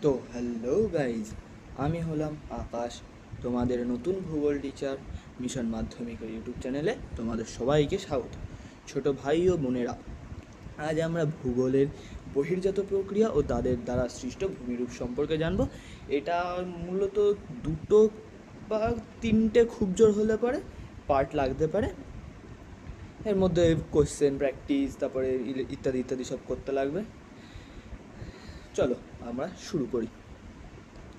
তো hello guys, আমি হলাম আকাশ, তোমাদের নতুন ভূগোল টিচার। মিশন মাধ্যমিকের ইউটিউব চ্যানেলে তোমাদের সবাইকে স্বাগত। ছোট ভাই ও বোনেরা, আজ আমরা ভূগোলের বহির্জাত প্রক্রিয়া ও তাদের দ্বারা সৃষ্ট ভূমিরূপ সম্পর্কে জানব। এটা মূলত দুটো বা তিনটে খুব জোর হলে পরে পার্ট লাগতে পারে। এর মধ্যে কোশ্চেন প্র্যাকটিস, তারপরে ইত্যাদি ইত্যাদি সব করতে লাগবে। চলো আমরা শুরু করি।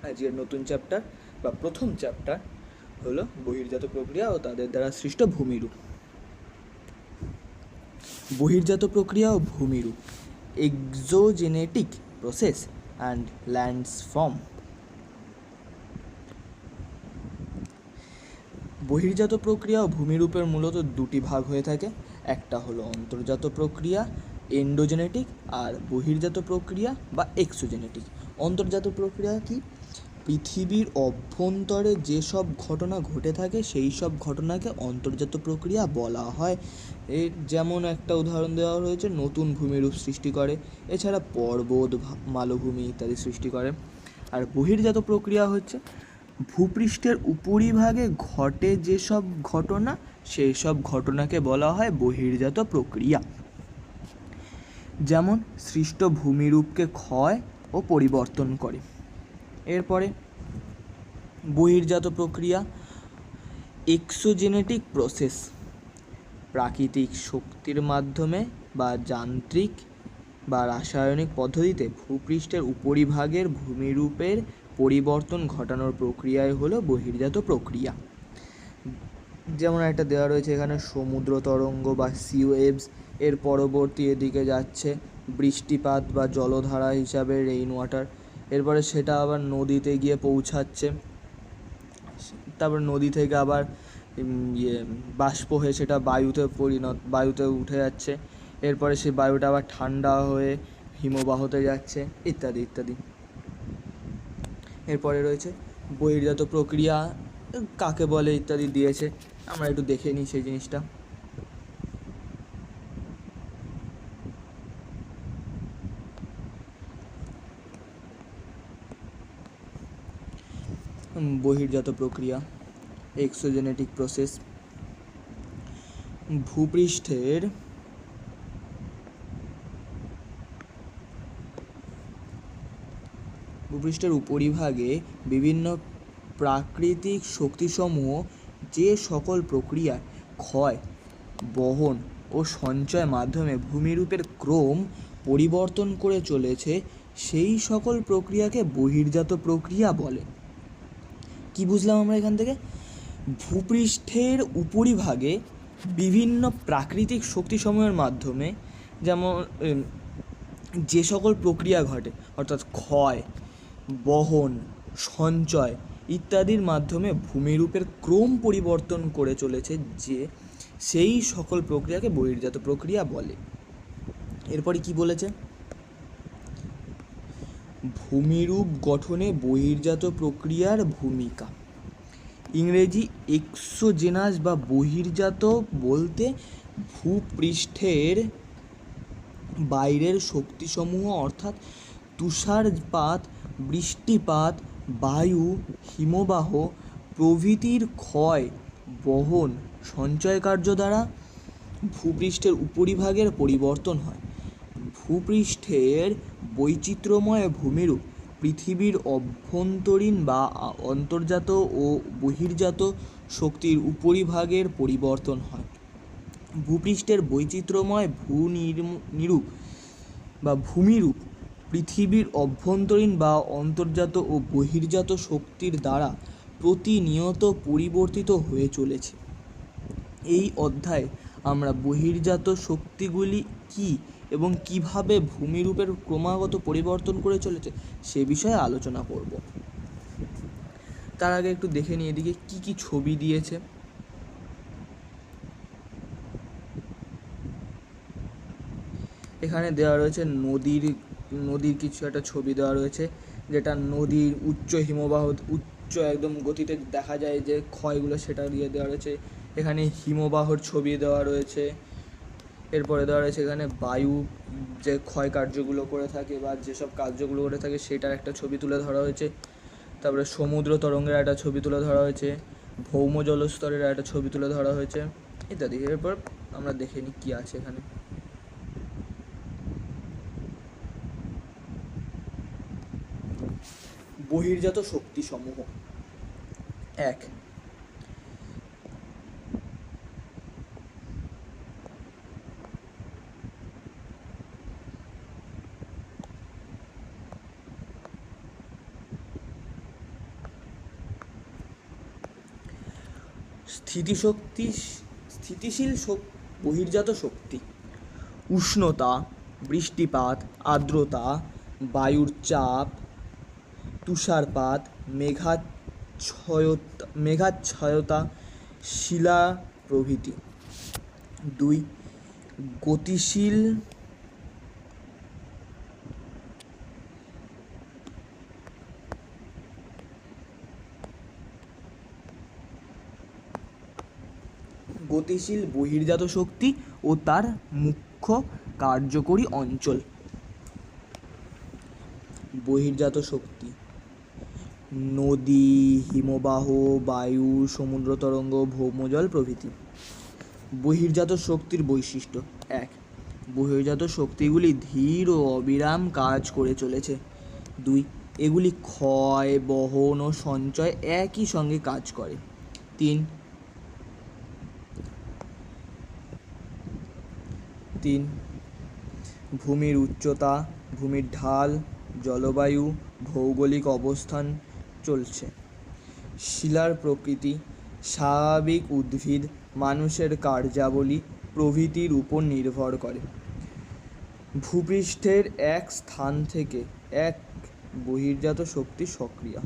আজকের নতুন চ্যাপ্টার বা প্রথম চ্যাপ্টার হলো বহির্জাত প্রক্রিয়া ও তাদের দ্বারা সৃষ্ট ভূমিরূপ। বহির্জাত প্রক্রিয়া ও ভূমিরূপ, এক্সোজেনেটিক প্রসেস অ্যান্ড ল্যান্ডসফর্ম। বহির্জাত প্রক্রিয়া ও ভূমিরূপের মূলত দুটি ভাগ হয়ে থাকে। একটা হলো অন্তর্জাত প্রক্রিয়া এন্ডোজেনেটিক, আর বহির্জাত প্রক্রিয়া বা এক্সোজেনেটিক। অন্তর্জাত প্রক্রিয়া কি? পৃথিবীর অভ্যন্তরে যেসব ঘটনা ঘটে থাকে সেই সব ঘটনাকে অন্তর্জাত প্রক্রিয়া বলা হয়। এর যেমন একটা উদাহরণ দেওয়া রয়েছে, নতুন ভূমিরূপ সৃষ্টি করে, এছাড়া পর্বত, মালভূমি ইত্যাদি সৃষ্টি করে। আর বহির্জাত প্রক্রিয়া হচ্ছে ভূপৃষ্ঠের উপরিভাগে ঘটে যেসব ঘটনা, সেই সব ঘটনাকে বলা হয় বহির্জাত প্রক্রিয়া। যেমন সৃষ্ট ভূমিরূপকে ক্ষয় ও পরিবর্তন করে। এরপরে বহির্জাত প্রক্রিয়া এক্সোজেনেটিক প্রসেস, প্রাকৃতিক শক্তির মাধ্যমে বা যান্ত্রিক বা রাসায়নিক পদ্ধতিতে ভূপৃষ্ঠের উপরিভাগের ভূমিরূপের পরিবর্তন ঘটানোর প্রক্রিয়াই হলো বহির্জাত প্রক্রিয়া। যেমন একটা দেওয়া রয়েছে এখানে, সমুদ্র তরঙ্গ বা সি ওয়েভস এর পরবর্তী এদিকে যাচ্ছে বৃষ্টিপাত বা জলধারা হিসাবে রেইন ওয়াটার। এরপরে সেটা আবার নদীতে গিয়ে পৌঁছাচ্ছে, তারপর নদী থেকে আবার বাষ্প হয়ে সেটা বায়ুতে উঠে যাচ্ছে। এরপরে সেই বায়ুটা আবার ঠান্ডা হয়ে হিমবাহতে যাচ্ছে, ইত্যাদি ইত্যাদি। এরপরে রয়েছে বহির্জাত প্রক্রিয়া কাকে বলে ইত্যাদি দিয়েছে, আমরা একটু দেখে নিই সেই জিনিসটা। বহির্জাত প্রক্রিয়া এক্সোজেনেটিক প্রসেস, ভূপৃষ্ঠের উপরিভাগে বিভিন্ন প্রাকৃতিক শক্তিসমূহ যে সকল প্রক্রিয়া ক্ষয়, বহন ও সঞ্চয় মাধ্যমে ভূমিরূপের ক্রম পরিবর্তন করে চলেছে, সেই সকল প্রক্রিয়াকে বহির্জাত প্রক্রিয়া বলে। কি বুঝলাম আমরা এখান থেকে? ভূপৃষ্ঠের উপরিভাগে বিভিন্ন প্রাকৃতিক শক্তিসমূহের মাধ্যমে যেমন যে সকল প্রক্রিয়া ঘটে, অর্থাৎ ক্ষয়, বহন, সঞ্চয় ইত্যাদির মাধ্যমে ভূমিরূপের ক্রম পরিবর্তন করে চলেছে, যে সেই সকল প্রক্রিয়াকে বহির্জাত প্রক্রিয়া বলে। এরপরে কি বলেছে? ভূমিরূপ গঠনে বহির্জাত প্রক্রিয়ার ভূমিকা। ইংরেজি এক্সোজেনাস বা বহির্জাত বলতে ভূপৃষ্ঠের বাইরের শক্তিসমূহ, অর্থাৎ তুষারপাত, বৃষ্টিপাত, বায়ু, হিমবাহ প্রভৃতির ক্ষয়, বহন, সঞ্চয় কার্য দ্বারা ভূপৃষ্ঠের উপরিভাগের পরিবর্তন হয়। ভূপৃষ্ঠের বৈচিত্র্যময় ভূমিরূপ পৃথিবীর অভ্যন্তরীণ বা অন্তর্জাত ও বহির্জাত শক্তির উপরিভাগের পরিবর্তন হয়। ভূপৃষ্ঠের বৈচিত্র্যময় ভূমিরূপ পৃথিবীর অভ্যন্তরীণ বা অন্তর্জাত ও বহির্জাত শক্তির দ্বারা প্রতিনিয়ত পরিবর্তিত হয়ে চলেছে। এই অধ্যায়ে আমরা বহির্জাত শক্তিগুলি কী এবং কিভাবে ভূমিরূপের ক্রমাগত পরিবর্তন করে চলেছে সে বিষয়ে আলোচনা করব। তার আগে একটু দেখে নিই এদিকে কি কি ছবি দিয়েছে। এখানে দেওয়া রয়েছে নদীর কিছু একটা ছবি দেওয়া রয়েছে, যেটা নদীর উচ্চ হিমবাহ, উচ্চ একদম গতিতে দেখা যায় যে ক্ষয়গুলো, সেটা দিয়ে দেওয়া রয়েছে। এখানে হিমবাহর ছবি দেওয়া রয়েছে। এরপরে দেওয়া রয়েছে এখানে বায়ু যে ক্ষয় কার্যগুলো করে থাকে বা যেসব কার্যগুলো করে থাকে সেটার একটা ছবি তুলে ধরা হয়েছে। তারপরে সমুদ্র তরঙ্গের একটা ছবি তুলে ধরা হয়েছে, ভৌম জলস্তরের একটা ছবি তুলে ধরা হয়েছে ইত্যাদি। এরপর আমরা দেখে নিই কী আছে এখানে। বহির্জাত শক্তিসমূহ। 1, স্থিতিশীল বহির্জাত শক্তি: উষ্ণতা, বৃষ্টিপাত, আর্দ্রতা, বায়ুর চাপ, তুষারপাত, মেঘাচ্ছয়তা, শিলা প্রভৃতি। 2, গতিশীল বহির্জাত শক্তি ও তার মুখ্য কার্যকরী অঞ্চল। বহির্জাত শক্তি: নদী, হিমবাহ, বায়ু, সমুদ্র তরঙ্গ, ভৌমজল প্রভৃতি। বহির্জাত শক্তির বৈশিষ্ট্য: 1, বহির্জাত শক্তিগুলি ধীর ও অবিরাম কাজ করে চলেছে। 2, এগুলি ক্ষয়, বহন ও সঞ্চয় একই সঙ্গে কাজ করে। 3, ভূমির উচ্চতা, ভূমির ঢাল, জলবায়ু, ভৌগোলিক অবস্থান চলছে। শিলার প্রকৃতি, স্বাভাবিক উদ্ভিদ, মানুষের কার্যাবলী প্রভৃতির উপর নির্ভর করে। ভূপৃষ্ঠের এক স্থান থেকে এক বহির্জাত শক্তি সক্রিয়,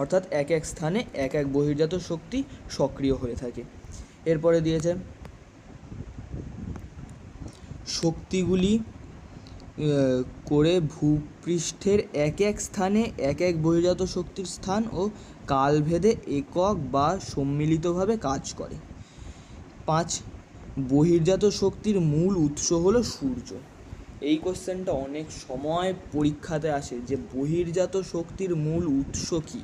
অর্থাৎ এক এক স্থানে এক এক বহির্জাত শক্তি সক্রিয় হয়ে থাকে। এরপরে দিয়েছে শক্তিগুলি করে ভূপৃষ্ঠের এক এক স্থানে এক এক বহির্জাত শক্তির স্থান ও কালভেদে একক বা সম্মিলিতভাবে কাজ করে। 5, বহির্জাত শক্তির মূল উৎস হলো সূর্য। এই কোশ্চেনটা অনেক সময় পরীক্ষাতে আসে যে বহির্জাত শক্তির মূল উৎস কী,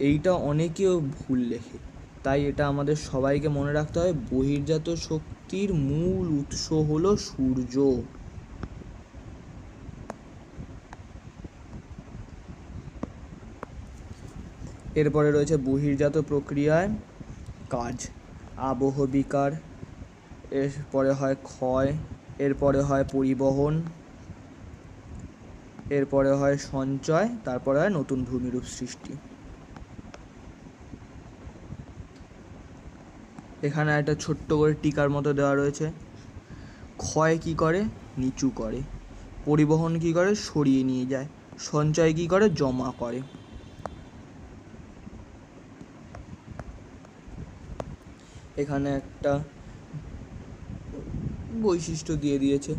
এইটা অনেকেও ভুল লেখে, তাই এটা আমাদের সবাইকে মনে রাখতে হবে। বহির্জাত শক্তির মূল উৎস হলো সূর্য। এরপরে রয়েছে বহির্জাত প্রক্রিয়ায় কাজ: আবহবিকার, এরপরে হয় ক্ষয়, এরপরে হয় পরিবহন, এরপরে হয় সঞ্চয়, তারপরে হয় নতুন ভূমিরূপ সৃষ্টি। এখানে একটা ছোট্ট করে টিকার মতো দেওয়া রয়েছে। ক্ষয় কী করে? নিচু করে। পরিবহন কী করে? সরিয়ে নিয়ে যায়। সঞ্চয় কী করে? জমা করে। এখানে একটা বৈশিষ্ট্য দিয়ে দিয়েছে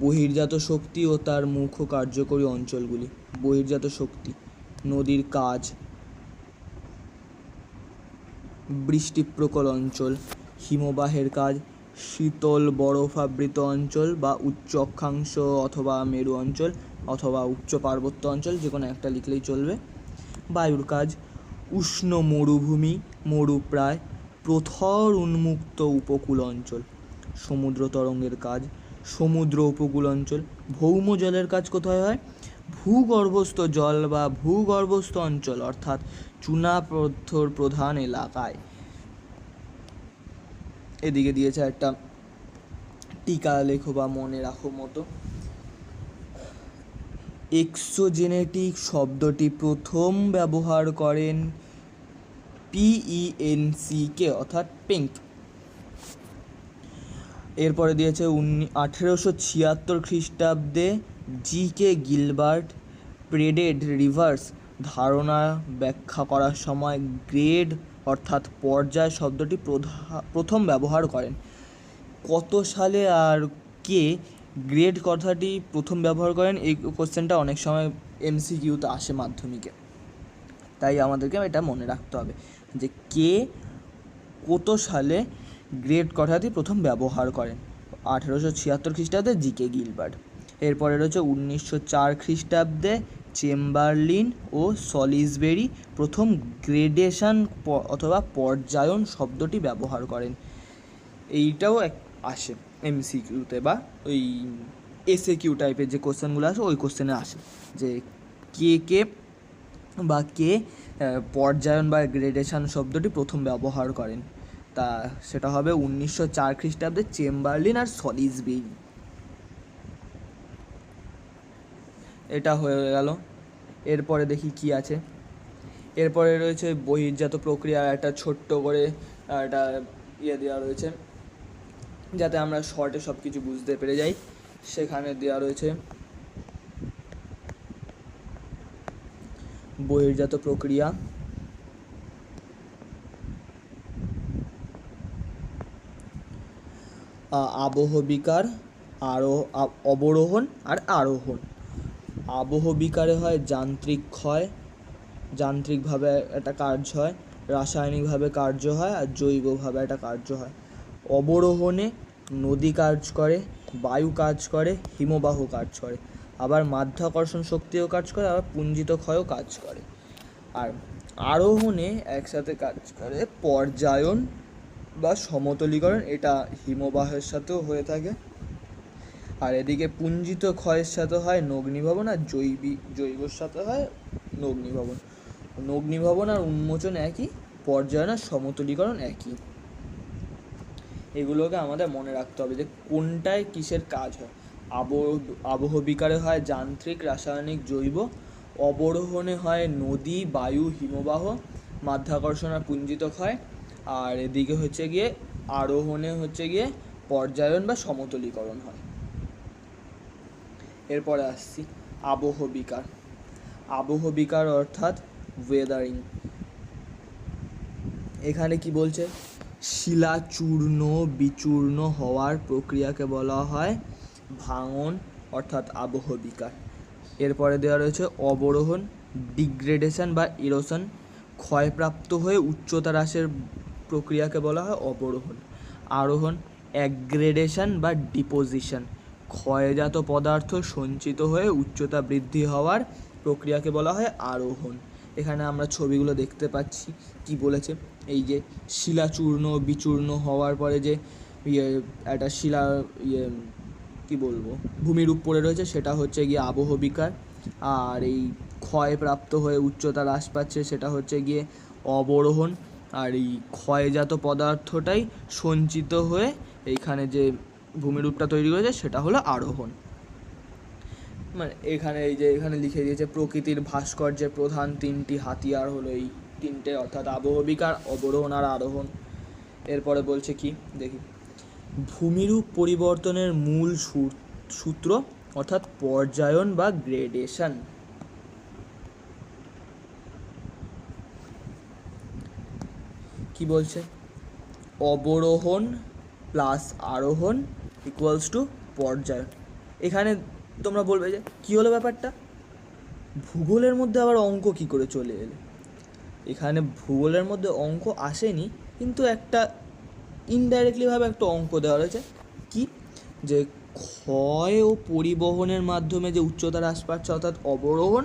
বহির্জাত শক্তি ও তার মুখ্য কার্যকরী অঞ্চলগুলি। বহির্জাত শক্তি: নদীর কাজ, বৃষ্টিপ্রকল অঞ্চল, হিমবাহের কাজ, শীতল বরফাবৃত অঞ্চল বা উচ্চ অক্ষাংশ অথবা মেরু অঞ্চল অথবা উচ্চ পার্বত্য অঞ্চল, যে কোনো একটা লিখলেই চলবে। বায়ুর কাজ: উষ্ণ মরুভূমি, মরুপ্রায়, প্রথর উন্মুক্ত উপকূল অঞ্চল। সমুদ্র তরঙ্গের কাজ: সমুদ্র উপকূল অঞ্চল। ভৌম জলের কাজ কোথায় হয়? ভূগর্ভস্থ জল বা ভূগর্ভস্থ অঞ্চল, অর্থাৎ চুনাপাথর প্রধান এলাকায়। এদিকে দিয়েছে একটা টিকা লেখো বা মনে রাখো মতো। এক্সোজেনেটিক শব্দটি প্রথম ব্যবহার করেন PENC অর্থাৎ পিঙ্ক। এরপরে দিয়েছে 1876 খ্রিস্টাব্দে GK গিলবার্ট প্রেডেড রিভার্স ধারণা ব্যাখ্যা করার সময় গ্রেড অর্থাৎ পর্যায় শব্দটি প্রথম ব্যবহার করেন। কত সালে আর কে গ্রেড কথাটি প্রথম ব্যবহার করেন? এই কোশ্চেনটা অনেক সময় MCQতে আসে মাধ্যমিকে, তাই আমাদেরকে এটা মনে রাখতে হবে যে কে কত সালে গ্রেড কথাটি প্রথম ব্যবহার করেন 1876 খ্রিস্টাব্দে জি.কে. গিলবার্ট। এরপরে রয়েছে 1904 খ্রিস্টাব্দে চেম্বারলিন ও সলিসবেরি প্রথম গ্রেডেশন অথবা পর্যায়ন শব্দটি ব্যবহার করেন। এইটাও আসে এমসিকিউতে বা ওই এসএকিউ টাইপের যে কোশ্চেনগুলো আসে ওই কোশ্চেনে আসে যে কে বা কে পর্যায়ন বা গ্রেডেশন শব্দটি প্রথম ব্যবহার করেন। তা সেটা হবে 1904 খ্রিস্টাব্দে চেম্বারলিন আর সলিসবেরি। এটা হয়ে গেল। এরপরে দেখি কি আছে। এরপরে রয়েছে বহির্জাত প্রক্রিয়া, একটা ছোট্ট করে একটা দেওয়া রয়েছে যাতে আমরা শর্টে সব কিছু বুঝতে পেরে যাই। সেখানে দেওয়া রয়েছে বহির্জাত প্রক্রিয়া আবহবিকার, অবরোহণ আর আরোহণ। আবহবিকারে হয় যান্ত্রিক ক্ষয়, যান্ত্রিকভাবে একটা কার্য হয়, রাসায়নিকভাবে কার্য হয় আর জৈবভাবে একটা কার্য হয়। অবরোহণে নদী কাজ করে, বায়ু কাজ করে, হিমবাহ কাজ করে, আবার মাধ্যাকর্ষণ শক্তিও কাজ করে, আবার পুঞ্জিত ক্ষয়ও কাজ করে। আর আরোহণে একসাথে কাজ করে পর্যায়ন বা সমতলীকরণ, এটা হিমবাহের সাথেও হয়ে থাকে। আর এদিকে পুঞ্জিত ক্ষয়ের সাথে হয় নগ্নিভবন, আর জৈবর সাথে হয় নগ্নিভবন। নগ্নিভবন আর উন্মোচন একই, পর্যায়ন আর সমতলীকরণ একই। এগুলোকে আমাদের মনে রাখতে হবে যে কোনটায় কিসের কাজ হয়। আবহবিকারে হয় যান্ত্রিক, রাসায়নিক, জৈব। অবরোহণে হয় নদী, বায়ু, হিমবাহ, মাধ্যাকর্ষণ আর পুঞ্জিত ক্ষয়। আর এদিকে হচ্ছে গিয়ে আরোহণে হচ্ছে গিয়ে পর্যায়ন বা সমতলীকরণ হয়। এরপরে আসছি আবহবিকার। আবহবিকার অর্থাৎ ওয়েদারিং। এখানে কি বলছে, শিলা চূর্ণ বিচূর্ণ হওয়ার প্রক্রিয়াকে বলা হয় ভাঙন অর্থাৎ আবহবিকার। এরপরে দেওয়া রয়েছে অবরোহণ, ডিগ্রেডেশন বা ইরোশন। ক্ষয়প্রাপ্ত হয়ে উচ্চতা হ্রাসের প্রক্রিয়াকে বলা হয় অবরোহণ। আরোহণ অ্যাগ্রেডেশন বা ডিপোজিশন। ক্ষয়জাত পদার্থ সঞ্চিত হয়ে উচ্চতা বৃদ্ধি হওয়ার প্রক্রিয়াকে বলা হয় আরোহণ। এখানে আমরা ছবিগুলো দেখতে পাচ্ছি কি বলেছে, এই যে শিলাচূর্ণ বিচূর্ণ হওয়ার পরে যে একটা শিলা কি বলবো ভূমির উপরে রয়েছে সেটা হচ্ছে গিয়ে আবহবিকার। আর এই ক্ষয়প্রাপ্ত হয়ে উচ্চতা হ্রাস পাচ্ছে সেটা হচ্ছে গিয়ে অবরোহণ। আর এই ক্ষয়জাত পদার্থটাই সঞ্চিত হয়ে এইখানে যে ভূমিরূপটা তৈরি করেছে সেটা হলো আরোহণ। মানে এখানে এই যে এখানে লিখে দিয়েছে প্রকৃতির ভাস্কর্যের প্রধান তিনটি হাতিয়ার হলো এই তিনটে, অর্থাৎ আবহবিকার, অবরোহণ আর আরোহণ। এরপরে বলছে কি দেখি, ভূমিরূপ পরিবর্তনের মূল সূত্র অর্থাৎ পর্যায়ন বা গ্রেডেশন। কি বলছে, অবরোহণ প্লাস আরোহণ ইকুয়ালস টু পর্যায়ন। এখানে তোমরা বলবে যে কী হলো ব্যাপারটা, ভূগোলের মধ্যে আবার অঙ্ক কি করে চলে এলে। এখানে ভূগোলের মধ্যে অঙ্ক আসেনি, কিন্তু একটা ইনডাইরেক্টলিভাবে একটা অঙ্ক দেওয়া রয়েছে কি, যে ক্ষয় ও পরিবহনের মাধ্যমে যে উচ্চতা হ্রাস পাচ্ছে অর্থাৎ অবরোহণ,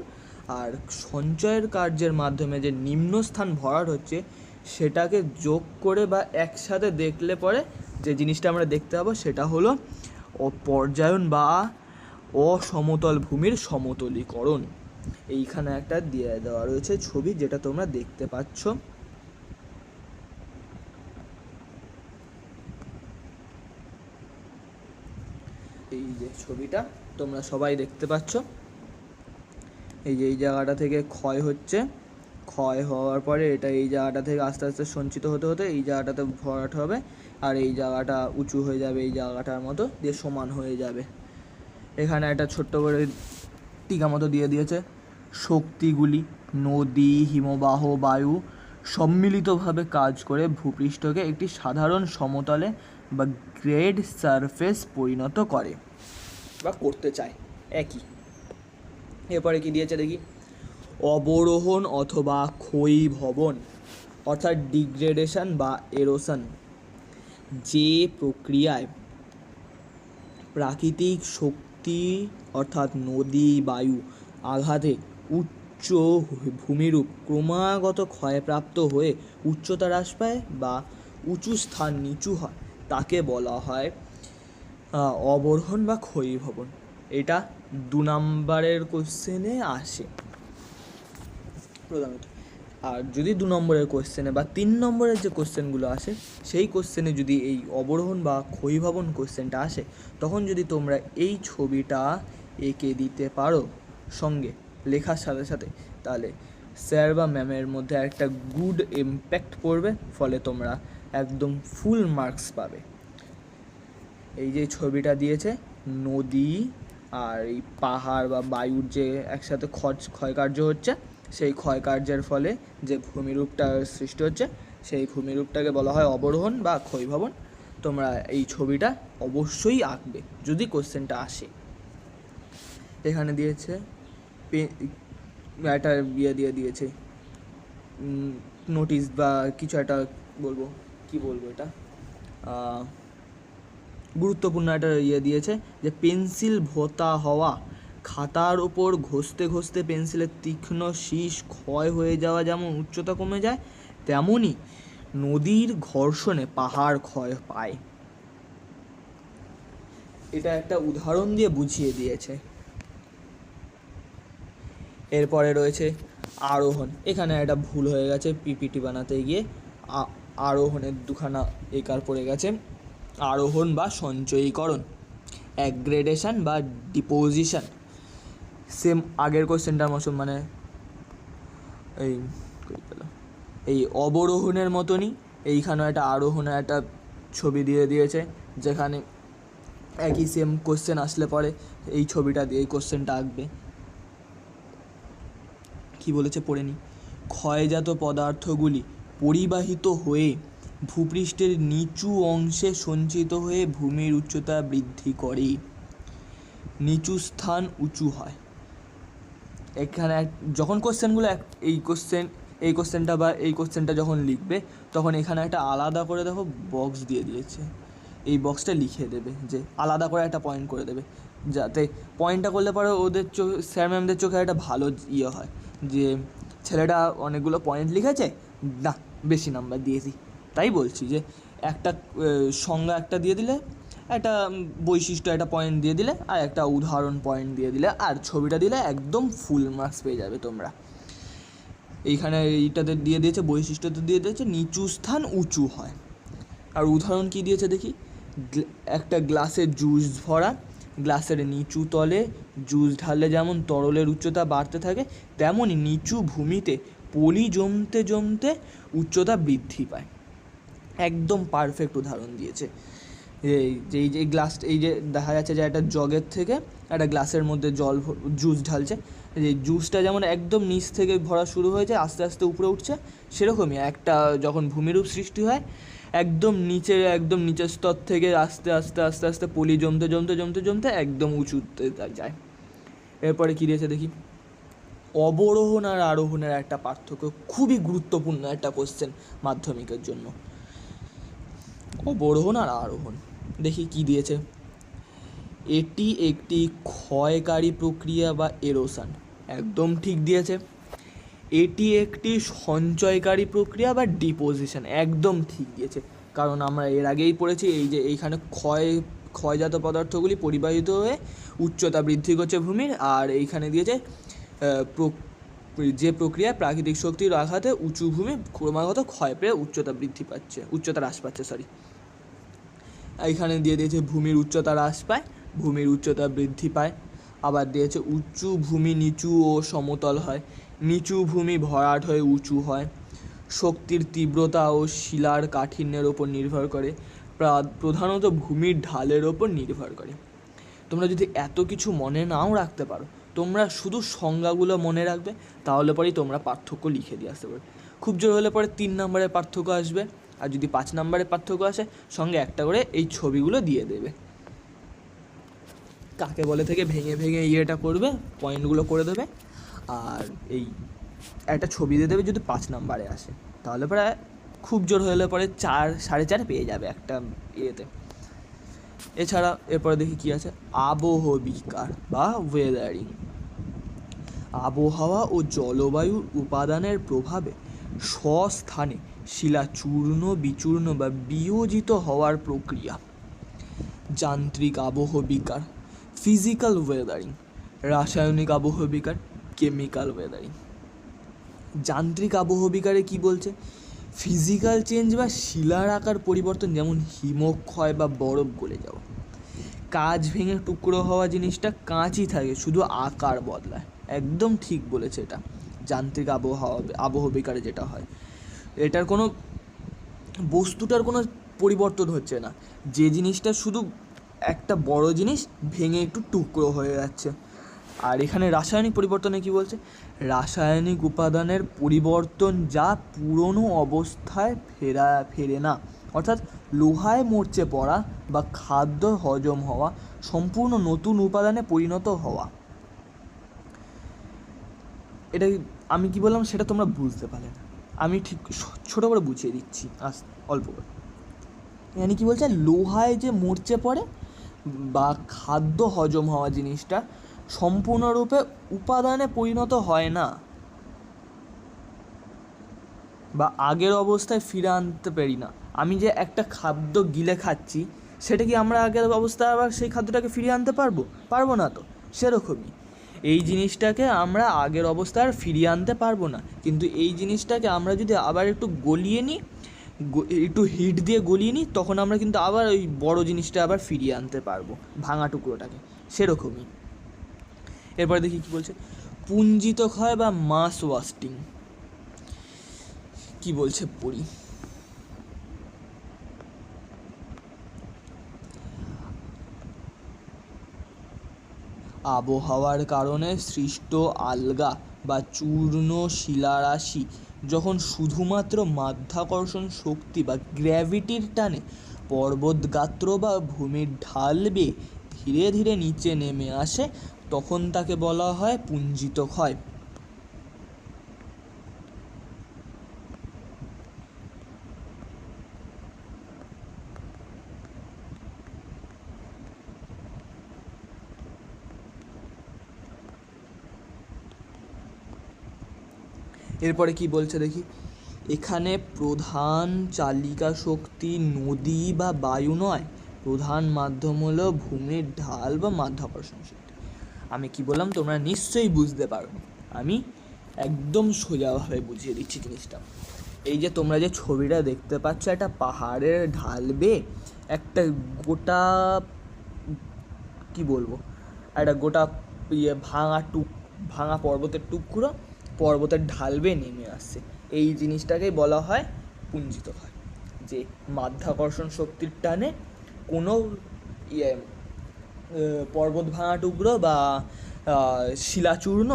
আর সঞ্চয়ের কার্যের মাধ্যমে যে নিম্নস্থান ভরাট হচ্ছে সেটাকে যোগ করে বা একসাথে দেখলে পরে যে জিনিসটা আমরা দেখতে পাবো সেটা হলো পর্যায়ন বা অসমতল ভূমির সমতলীকরণ। এইখানে একটা দিয়ে দেওয়া রয়েছে ছবি যেটা তোমরা দেখতে পাচ্ছ। এই যে ছবিটা তোমরা সবাই দেখতে পাচ্ছ, এই যে এই জায়গাটা থেকে ক্ষয় হচ্ছে, ক্ষয় হওয়ার পরে এটা এই জায়গাটা থেকে আস্তে আস্তে সঞ্চিত হতে হতে এই জায়গাটাতে ভরাট হবে, আর এই জায়গাটা উঁচু হয়ে যাবে এই জায়গাটার মতো দিয়ে সমান হয়ে যাবে। এখানে একটা ছোট্ট করে টিকা মতো দিয়ে দিয়েছে, শক্তিগুলি নদী, হিমবাহ, বায়ু সম্মিলিতভাবে কাজ করে ভূপৃষ্ঠকে একটি সাধারণ সমতলে বা গ্রেড সারফেস পরিণত করে বা করতে চায় একই। এরপরে কি দিয়েছে দেখি, অবরোহণ অথবা ক্ষয়ীভবন অর্থাৎ ডিগ্রেডেশন বা এরোশন। যে প্রক্রিয়ায় প্রাকৃতিক শক্তি অর্থাৎ নদী বায়ু আঘাতে উচ্চ ভূমিরূপ ক্রমাগত ক্ষয়প্রাপ্ত হয়ে উচ্চতা হ্রাস পায় বা উঁচু স্থান নিচু হয় তাকে বলা হয় অবরোহণ বা ক্ষয়ীভবন। এটা 2 নম্বরের কোশ্চেনে আসে প্রধানত। আর যদি 2 নম্বরের কোশ্চেনে বা 3 নম্বরের যে কোশ্চেনগুলো আসে সেই কোশ্চেনে যদি এই অবরোহণ বা ক্ষয়ীভবন কোশ্চেনটা আসে, তখন যদি তোমরা এই ছবিটা এঁকে দিতে পারো সঙ্গে লেখার সাথে সাথে, তাহলে স্যার বা ম্যামের মধ্যে একটা গুড ইম্প্যাক্ট পড়বে, ফলে তোমরা একদম ফুল মার্কস পাবে। এই যে ছবিটা দিয়েছে, নদী আর এই পাহাড় বা বায়ুর যে একসাথে ক্ষয়কার্য হচ্ছে, সেই ক্ষয়কার্যের ফলে যে ভূমিরূপটা সৃষ্টি হচ্ছে, সেই ভূমিরূপটাকে বলা হয় অবরোহণ বা ক্ষয়ীভবন। তোমরা এই ছবিটা অবশ্যই আঁকবে যদি কোশ্চেনটা আসে। এখানে দিয়েছে একটা দিয়েছে নোটিশ বা কিছু একটা বলবো, কি বলবো, এটা গুরুত্বপূর্ণ একটা দিয়েছে যে পেন্সিল ভোঁতা হওয়া, খাতার ওপর ঘষতে ঘষতে পেন্সিলের তীক্ষ্ণ শীষ ক্ষয় হয়ে যাওয়া যেমন উচ্চতা কমে যায়, তেমনি নদীর ঘর্ষণে পাহাড় ক্ষয় পায়। এটা একটা উদাহরণ দিয়ে বুঝিয়ে দিয়েছে। এরপরে রয়েছে আরোহণ। এখানে একটা ভুল হয়ে গেছে, পিপিটি বানাতে গিয়ে আরোহণের দুখানা একার পড়ে গেছে। আরোহণ বা সঞ্চয়ীকরণ, অ্যাগ্রেডেশন বা ডিপোজিশন, সেম আগের কোশ্চেনটার মতো, মানে এই অবরোহণের মতনই এইখানেও একটা আরোহণের একটা ছবি দিয়ে দিয়েছে, যেখানে একই সেম কোশ্চেন আসলে পরে এই ছবিটা দিয়ে এই কোশ্চেনটা আঁকবে। কি বলেছে পড়ে নি। ক্ষয়জাত পদার্থগুলি পরিবাহিত হয়ে ভূপৃষ্ঠের নিচু অংশে সঞ্চিত হয়ে ভূমির উচ্চতা বৃদ্ধি করে, নিচু স্থান উঁচু হয়। এখানে যখন কোশ্চেনগুলো এই কোশ্চেনটা যখন লিখবে, তখন এখানে একটা আলাদা করে দেখো বক্স দিয়ে দিয়েছে, এই বক্সটা লিখে দেবে, যে আলাদা করে একটা পয়েন্ট করে দেবে, যাতে পয়েন্টটা করলে পরে ওদের স্যার ম্যামদের চোখে একটা ভালো হয়, যে ছেলেটা অনেকগুলো পয়েন্ট লিখেছে, না বেশি নাম্বার দিয়েছি। তাই বলছি যে একটা সংজ্ঞা একটা দিয়ে দিলে, একটা বৈশিষ্ট্য একটা পয়েন্ট দিয়ে দিলে, আর একটা উদাহরণ পয়েন্ট দিয়ে দিলে, আর ছবিটা দিলে একদম ফুল মার্কস পেয়ে যাবে তোমরা। এইখানে এইটাতে দিয়ে দিয়েছে, বৈশিষ্ট্যতে দিয়ে দিয়েছে নিচু স্থান উঁচু হয়। আর উদাহরণ কি দিয়েছে দেখি, একটা গ্লাসে জুস ভরা, গ্লাসের নিচু তলে জুস ঢাললে যেমন তরলের উচ্চতা বাড়তে থাকে, তেমনই নিচু ভূমিতে পলি জমতে জমতে উচ্চতা বৃদ্ধি পায়। একদম পারফেক্ট উদাহরণ দিয়েছে। এই যে গ্লাস, এই যে দেখা যাচ্ছে যে একটা জগের থেকে একটা গ্লাসের মধ্যে জুস ঢালছে, এই জুসটা যেমন একদম নিচ থেকে ভরা শুরু হয়েছে, আস্তে আস্তে উপরে উঠছে, সেরকমই একটা যখন ভূমিরূপ সৃষ্টি হয়, একদম নিচের স্তর থেকে আস্তে আস্তে আস্তে আস্তে পলি জমতে জমতে জমতে জমতে একদম উঁচুতে যায়। এরপরে কী দিয়েছে দেখি, অবরোহণ আর আরোহণের একটা পার্থক্য, খুবই গুরুত্বপূর্ণ একটা কোশ্চেন মাধ্যমিকের জন্য। অবরোহণ আর আরোহণ, দেখি কি দিয়েছে। এটি একটি ক্ষয়কারী প্রক্রিয়া বা এরোশন, একদম ঠিক দিয়েছে। এটি একটি সঞ্চয়কারী প্রক্রিয়া বা ডিপোজিশন, একদম ঠিক দিয়েছে, কারণ আমরা এর আগেই পড়েছি এই যে এইখানে ক্ষয়জাত পদার্থগুলি পরিবাহিত হয়ে উচ্চতা বৃদ্ধি করছে ভূমির, আর এইখানে দিয়েছে যে প্রক্রিয়া প্রাকৃতিক শক্তির আঘাতে উঁচু ভূমি ক্রমাগত ক্ষয় পেয়ে উচ্চতা হ্রাস পাচ্ছে। এইখানে দিয়ে দিয়েছে ভূমির উচ্চতা হ্রাস পায়, ভূমির উচ্চতা বৃদ্ধি পায়। আবার দিয়েছে উঁচু ভূমি নিচু ও সমতল হয়, নিচু ভূমি ভরাট হয়ে উঁচু হয়, শক্তির তীব্রতা ও শিলার কাঠিন্যের ওপর নির্ভর করে, প্রধানত ভূমির ঢালের ওপর নির্ভর করে। তোমরা যদি এত কিছু মনে নাও রাখতে পারো, তোমরা শুধু সংজ্ঞাগুলো মনে রাখবে, তাহলে পরেই তোমরা পার্থক্য লিখে দিয়ে আসতে পারবে। খুব জোর হলে পরে 3 নম্বরের পার্থক্য আসবে, আর যদি 5 নম্বরের পার্থক্য আসে, সঙ্গে একটা করে এই ছবিগুলো দিয়ে দেবে। কাকে বলে থেকে ভেঙে ভেঙে ইয়েটা করবে, পয়েন্টগুলো করে দেবে, আর এই একটা ছবি দিয়ে দেবে যদি 5 নম্বরে আসে, তাহলে প্রায় খুব জোর হলে পরে 4 4.5 পেয়ে যাবে একটা ইয়েতে। এছাড়া এরপরে দেখি কি আছে, আবহবিকার বা ওয়েদারিং। আবহাওয়া ও জলবায়ুর উপাদানের প্রভাবে স্বস্থানে শিলা চূর্ণ বিচূর্ণ বা বিয়োজিত হওয়ার প্রক্রিয়া। যান্ত্রিক আবহবিকার, ফিজিক্যাল ওয়েদারিং। রাসায়নিক আবহবিকার, কেমিক্যাল ওয়েদারিং। যান্ত্রিক আবহবিকারে কি বলছে, ফিজিক্যাল চেঞ্জ বা শিলার আকার পরিবর্তন, যেমন হিমক্ষয় বা বরফ গলে যাওয়া। কাঁচ ভেঙে টুকরো হওয়া জিনিসটা কাঁচই থাকে, শুধু আকার বদলায়। একদম ঠিক বলেছে এটা। যান্ত্রিক আবহবিকারে যেটা হয়, এটার কোনো বস্তুটার কোনো পরিবর্তন হচ্ছে না, যে জিনিসটা শুধু একটা বড় জিনিস ভেঙে একটু টুকরো হয়ে যাচ্ছে। আর এখানে রাসায়নিক পরিবর্তনে কি বলছে, রাসায়নিক উপাদানের পরিবর্তন যা পুরনো অবস্থায় ফেরে না, অর্থাৎ লোহায় মরচে পড়া বা খাদ্য হজম হওয়া, সম্পূর্ণ নতুন উপাদানে পরিণত হওয়া। এটা আমি কি বললাম সেটা তোমরা বুঝতে পারলে না, আমি ঠিক ছোটো করে বুঝিয়ে দিচ্ছি অল্প করে। মানে কি বলছে, লোহায় যে মরচে পড়ে বা খাদ্য হজম হওয়া জিনিসটা সম্পূর্ণরূপে উপাদানে পরিণত হয় না বা আগের অবস্থায় ফিরে আনতে পারি না। আমি যে একটা খাদ্য গিলে খাচ্ছি, সেটা কি আমরা আগের অবস্থায় আবার সেই খাদ্যটাকে ফিরিয়ে আনতে পারবো না তো। সেরকমই এই জিনিসটাকে আমরা আগের অবস্থায় আর ফিরিয়ে আনতে পারবো না, কিন্তু এই জিনিসটাকে আমরা যদি আবার একটু গলিয়ে নিই, একটু হিট দিয়ে গলিয়ে নিই, তখন আমরা কিন্তু আবার ওই বড় জিনিসটা আবার ফিরিয়ে আনতে পারবো, ভাঙা টুকরোটাকে। সেরকমই এরপরে দেখি কি বলছে, পুঞ্জিত ক্ষয় বা মাস ওয়াস্টিং। কি বলছে পড়ি, আবহাওয়ার কারণে সৃষ্ট আলগা বা চূর্ণ শিলারাশি যখন শুধুমাত্র মাধ্যাকর্ষণ শক্তি বা গ্র্যাভিটির টানে পর্বতগাত্র বা ভূমির ঢাল বেয়ে ধীরে ধীরে নিচে নেমে আসে, তখন তাকে বলা হয় পুঞ্জিত ক্ষয়। এরপরে কি বলছে দেখি, এখানে প্রধান চালিকা শক্তি নদী বা বায়ু নয়, প্রধান মাধ্যম হলো ভূমির ঢাল বা মাধ্যাকর্ষণ শক্তি। আমি কি বললাম তোমরা নিশ্চয়ই বুঝতে পারো, আমি একদম সোজাভাবে বুঝিয়ে দিচ্ছি জিনিসটা। এই যে তোমরা যে ছবিটা দেখতে পাচ্ছ, একটা পাহাড়ের ঢাল বেয়ে একটা গোটা কি বলবো, একটা গোটা ভাঙা পর্বতের টুকরো পর্বতের ঢাল বেয়ে নেমে আসছে, এই জিনিসটাকেই বলা হয় পুঞ্জিত ক্ষয়। যে মাধ্যাকর্ষণ শক্তির টানে কোনো পর্বত ভাঙা টুকরো বা শিলাচূর্ণ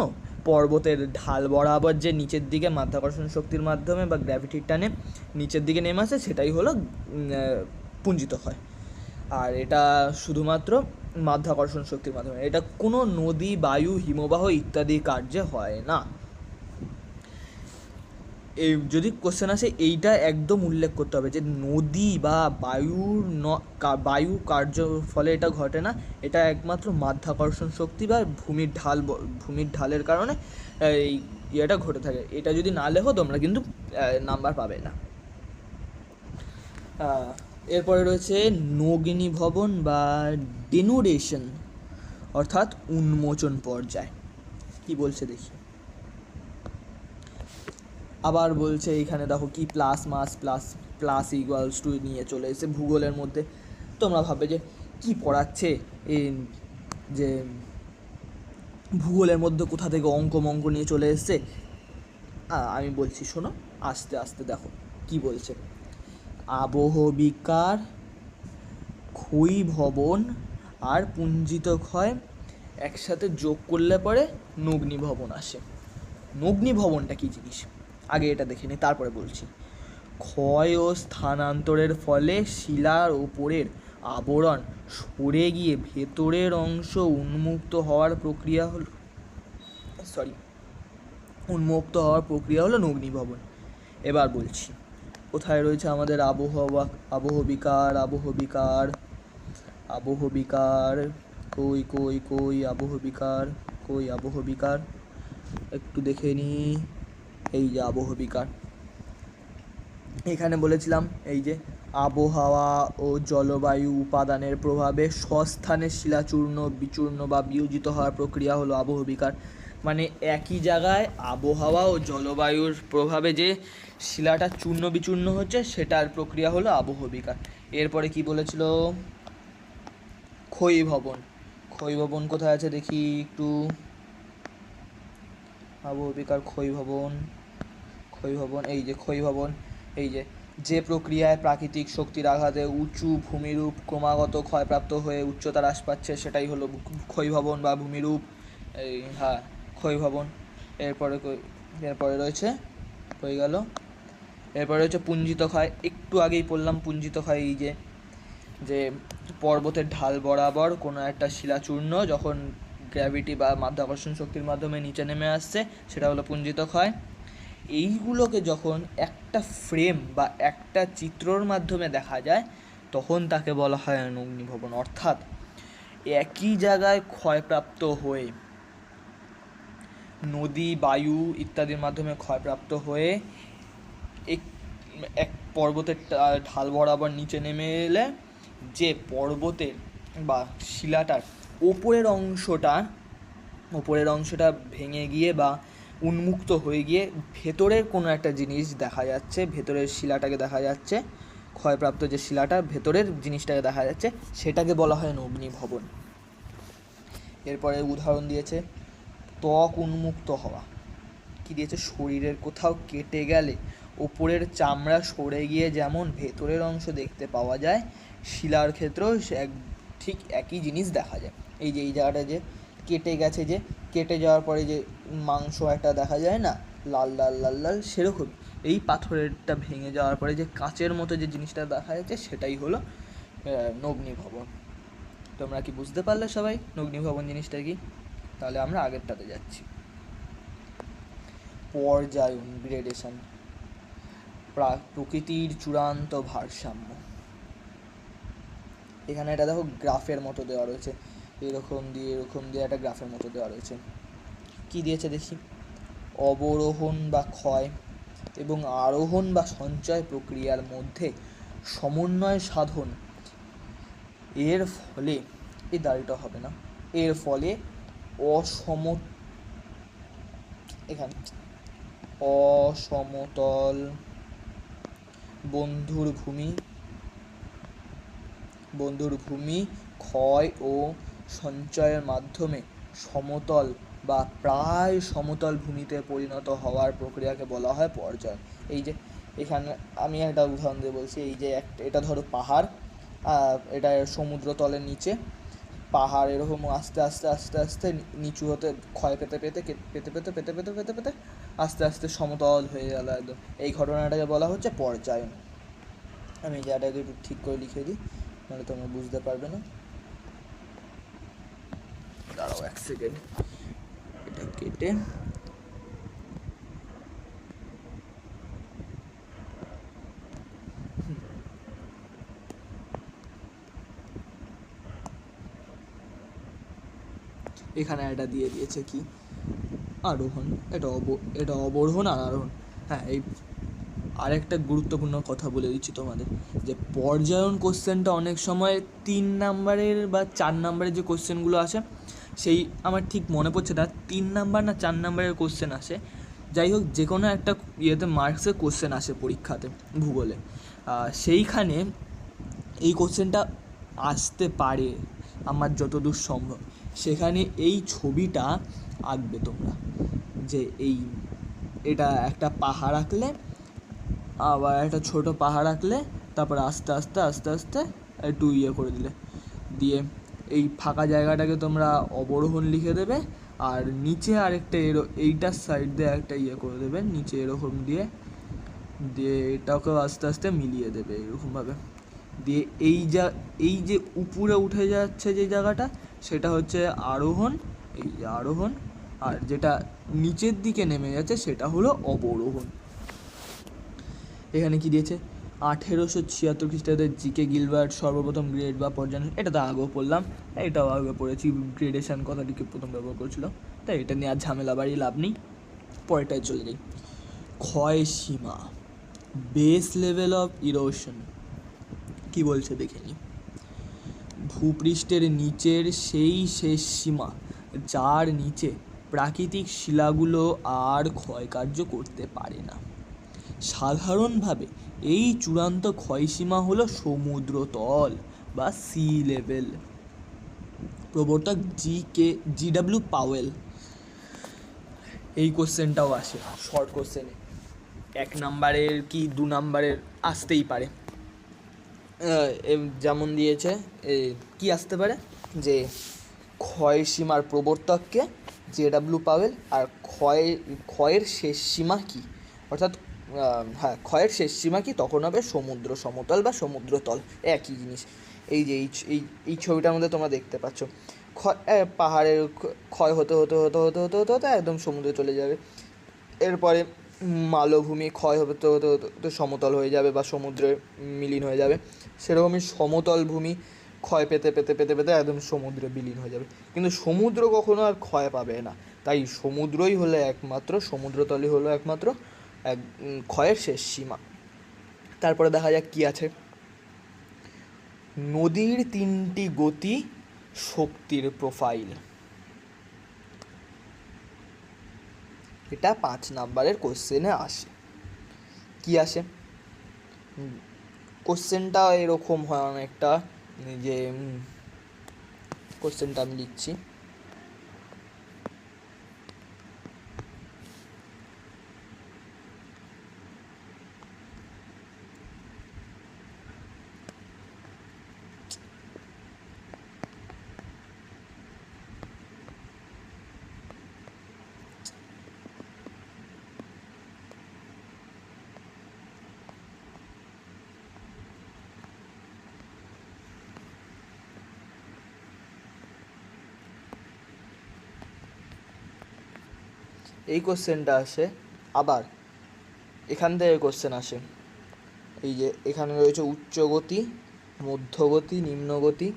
পর্বতের ঢাল বরাবর যে নিচের দিকে মাধ্যাকর্ষণ শক্তির মাধ্যমে বা গ্র্যাভিটির টানে নিচের দিকে নেমে আসে, সেটাই হলো পুঞ্জিত ক্ষয়। আর এটা শুধুমাত্র মাধ্যাকর্ষণ শক্তির মাধ্যমে, এটা কোনো নদী বায়ু হিমবাহ ইত্যাদি কার্যে হয় না। এই যদি কোশ্চেন আসে, এইটা একদম উল্লেখ করতে হবে যে নদী বা বায়ু কার্য ফলে এটা ঘটে না, এটা একমাত্র মাধ্যাকর্ষণ শক্তি বা ভূমির ঢালের কারণে এই ইয়েটা ঘটে থাকে। এটা যদি না লেখো তোমরা কিন্তু নাম্বার পাবে না। এরপরে রয়েছে নগ্নিভবন বা ডেনুডেশন, অর্থাৎ উন্মোচন পর্যায়। কি বলছে দেখি, আবার বলছে এইখানে দেখো কি প্লাস ইকুয়ালস টু নিয়ে চলে এসে ভূগোলের মধ্যে। তোমরা ভাববে যে কি পড়াচ্ছে, যে ভূগোলের মধ্যে কোথা থেকে অঙ্ক নিয়ে চলে এসছে। আমি বলছি শোনো, আস্তে আস্তে দেখো কি বলছে। আবহবিকার, ক্ষয়ীভবন আর পুঞ্জিত ক্ষয় একসাথে যোগ করলে পরে নগ্নিভবন আসে। নগ্নিভবনটা কী জিনিস আগে এটা দেখে নিই, তারপরে বলছি। ক্ষয় ও স্থানান্তরের ফলে শিলার ওপরের আবরণ সরে গিয়ে ভেতরের অংশ উন্মুক্ত হওয়ার প্রক্রিয়া হলো নগ্নিভবন। এবার বলছি, কোথায় রয়েছে আমাদের আবহাওয়া, আবহবিকার, আবহবিকার, আবহবিকার, কই কই কই আবহবিকার, কই আবহবিকার, একটু দেখে নি। এই যে আবহবিকার, এখানে বলেছিলাম এই যে আবহাওয়া ও জলবায়ু উপাদানের প্রভাবে স্বস্থানে শিলাচূর্ণ বিচূর্ণ বা বিয়োজিত হওয়ার প্রক্রিয়া হলো আবহবিকার। মানে একই জায়গায় আবহাওয়া ও জলবায়ুর প্রভাবে যে শিলাটা চূর্ণ বিচূর্ণ হচ্ছে সেটার প্রক্রিয়া হলো আবহবিকার। এরপরে কি বলেছিল, ক্ষয়ীভবন। ক্ষয়ীভবন কোথায় আছে দেখি একটু, আবহবিকার ক্ষয়ীভবন, ক্ষয়ীভবন, এই যে ক্ষয়ীভবন, এই যে যে প্রক্রিয়ায় প্রাকৃতিক শক্তির আঘাতে উঁচু ভূমিরূপ ক্রমাগত ক্ষয়প্রাপ্ত হয়ে উচ্চতা হ্রাস পাচ্ছে সেটাই হলো ক্ষয়ীভবন বা ভূমিরূপ। এই হ্যাঁ, ক্ষয়ীভবন। এরপরে এরপরে রয়েছে, হয়ে গেল। এরপরে হচ্ছে পুঞ্জিত ক্ষয়, একটু আগেই পড়লাম পুঞ্জিত ক্ষয়। এই যে যে পর্বতের ঢাল বরাবর কোনো একটা শিলাচূর্ণ যখন গ্র্যাভিটি বা মাধ্যাকর্ষণ শক্তির মাধ্যমে নিচে নেমে আসছে সেটা হলো পুঞ্জিত ক্ষয়। এইগুলোকে যখন একটা ফ্রেম বা একটা চিত্রর মাধ্যমে দেখা যায় তখন তাকে বলা হয় অগ্নিভবন। অর্থাৎ একই জায়গায় ক্ষয়প্রাপ্ত হয়ে, নদী বায়ু ইত্যাদির মাধ্যমে ক্ষয়প্রাপ্ত হয়ে এক পর্বতের ঢাল বরাবর নিচে নেমে এলে যে পর্বতের বা শিলাটার ওপরের অংশটা ভেঙে গিয়ে বা উন্মুক্ত হয়ে গিয়ে ভেতরের কোনো একটা জিনিস দেখা যাচ্ছে, ভেতরের শিলাটাকে দেখা যাচ্ছে, ক্ষয়প্রাপ্ত যে শিলাটা ভেতরের জিনিসটাকে দেখা যাচ্ছে সেটাকে বলা হয় অগ্নিভবন। এরপরে উদাহরণ দিয়েছে ত্বক উন্মুক্ত হওয়া। কি দিয়েছে, শরীরের কোথাও কেটে গেলে ওপরের চামড়া সরে গিয়ে যেমন ভেতরের অংশ দেখতে পাওয়া যায়, শিলার ক্ষেত্রেও ঠিক একই জিনিস দেখা যায়। এই যে এই জায়গাটা যে কেটে গেছে, যে কেটে যাওয়ার পরে যে মাংস একটা দেখা যায় না, লাল লাল লাল লাল, সেরকম এই পাথরেরটা ভেঙে যাওয়ার পরে যে কাচের মতো যে জিনিসটা দেখা যাচ্ছে সেটাই হলো অগ্নিভবন। তোমরা কি বুঝতে পারলে সবাই অগ্নিভবন জিনিসটা কি? তাহলে আমরা আগেরটাতে যাচ্ছি। পর্যায়ন, গ্রেডেশন, প্রকৃতির চূড়ান্ত ভারসাম্য। এখানে এটা দেখো গ্রাফের মতো দেওয়া রয়েছে, এরকম দিয়ে একটা গ্রাফের মতো দেওয়া রয়েছে। কি দিয়েছে দেখি, অবরোহণ বা ক্ষয় এবং আরোহণ বা সঞ্চয় প্রক্রিয়ার মধ্যে সমন্বয় সাধন এর ফলে, এই দাড়িটা হবে না, এর ফলে অসমতল বন্ধুর ভূমি ক্ষয় ও সঞ্চয়ের মাধ্যমে সমতল বা প্রায় সমতল ভূমিতে পরিণত হওয়ার প্রক্রিয়াকে বলা হয় পর্যায়ন। এই যে এখানে আমি একটা উদাহরণ দিয়ে বলছি, এই যে এটা ধরো পাহাড়, এটা সমুদ্রতলের নিচে পাহাড় এরকম আস্তে আস্তে আস্তে আস্তে নিচু হতে ক্ষয় পেতে পেতে পেতে পেতে পেতে পেতে পেতে পেতে আস্তে আস্তে সমতল হয়ে গেল একদম। এই ঘটনাটাকে বলা হচ্ছে পর্যায়ন। আমি এই জায়গাটাকে একটু ঠিক করে লিখে দিই, নাহলে তোমরা বুঝতে পারবে না। দাঁড়াও এক সেকেন্ড, এটা কেটে এখানে এটা দিয়ে দিয়েছে কি, আরোহণ, এটা অবরোহণ আর আরোহণ। হ্যাঁ, এই আরেকটা গুরুত্বপূর্ণ কথা বলে দিচ্ছি তোমাদের, যে পর্যায়ন কোশ্চেনটা অনেক সময় 3 নাম্বারের বা 4 নাম্বারের যে কোশ্চেনগুলো আসে, সেই আমার ঠিক মনে পড়ছে না 3 নাম্বার না 4 নাম্বারের কোশ্চেন আসে, যাই হোক যে কোনো একটা ইয়েতে মার্কসের কোশ্চেন আসে পরীক্ষাতে, ভূগোলে। সেইখানে এই কোশ্চেনটা আসতে পারে আমার যতদূর সম্ভব। সেখানে এই ছবিটা আঁকবে তোমরা, যে এটা একটা পাহাড় আঁকলে, আবার একটা ছোট পাহাড় আঁকলে, তারপর আস্তে আস্তে আস্তে আস্তে একটু করে দিয়ে এই ফাঁকা জায়গাটাকে তোমরা অবরোহণ লিখে দেবে, আর নিচে আরেকটা এইটার সাইড দিয়ে একটা করে দেবে নিচে এরকম দিয়ে এটাকেও আস্তে আস্তে মিলিয়ে দেবে এরকমভাবে দিয়ে। এই যে উপরে উঠে যাচ্ছে যে জায়গাটা, সেটা হচ্ছে আরোহণ, এই যে আরোহণ, আর যেটা নিচের দিকে নেমে যাচ্ছে সেটা হলো অবরোহণ। এখানে কি দিয়েছে, 1876 খ্রিস্টাব্দে জিকে গিলবার্ট সর্বপ্রথম গ্রেড বা পর্যায়, এটা তো আগেও পড়লাম, এটাও আগে পড়েছি, গ্রেডেশন কথাটিকে প্রথম ব্যবহার করেছিল, তাই এটা নিয়ে আর ঝামেলা বাড়িয়ে লাভ নেই, পরেরটায় চলে যাই। ক্ষয় সীমা, বেস লেভেল অফ ইরোশন, কি বলছে দেখে নিই। ভূপৃষ্ঠের নিচের সেই শেষ সীমা যার নিচে প্রাকৃতিক শিলাগুলো আর ক্ষয়কার্য করতে পারে না। সাধারণভাবে এই চূড়ান্ত ক্ষয়সীমা হলো সমুদ্রতল বা সি লেভেল। প্রবর্তক জিডব্লিউ পাওয়েল। এই কোশ্চেনটাও আসে শর্ট কোশ্চেনে, 1 নাম্বারের কি 2 নাম্বারের আসতেই পারে। যেমন দিয়েছে কি আসতে পারে, যে ক্ষয়সীমার প্রবর্তককে জেডব্লিউ পাওয়েল, আর ক্ষয়ের শেষ সীমা কি, অর্থাৎ হ্যাঁ ক্ষয়ের শেষ সীমা কি, তখন হবে সমুদ্র সমতল বা সমুদ্রতল, একই জিনিস। এই যে এই ছবিটার মধ্যে তোমরা দেখতে পাচ্ছ, পাহাড়ের ক্ষয় হতে হতে হতে হতে হতে হতে হতে একদম সমুদ্রে চলে যাবে। এরপরে মালভূমি ক্ষয় হতে হতে হতে সমতল হয়ে যাবে বা সমুদ্রে মিলিন হয়ে যাবে। সেরকমই সমতল ভূমি ক্ষয় পেতে পেতে পেতে পেতে একদম সমুদ্রে বিলীন হয়ে যাবে। কিন্তু সমুদ্র কখনো আর ক্ষয় পাবে না, তাই সমুদ্রই হলো একমাত্র, সমুদ্রতলই হলো একমাত্র ক্ষয়ের শেষ সীমা। তারপরে দেখা যাক কি আছে। নদীর 3টি গতি শক্তির প্রোফাইল, এটা 5 নাম্বারের কোশ্চেনে আসে। কি আসে কোশ্চেনটা, এরকম হয় অনেকটা, যে কোশ্চেনটা আমি লিখছি। এই কোশ্চেনটা আসে, আবার এখান থেকে কোশ্চেন আসে, এই যে এখানে রয়েছে উচ্চগতি, মধ্যগতি, নিম্নগতি।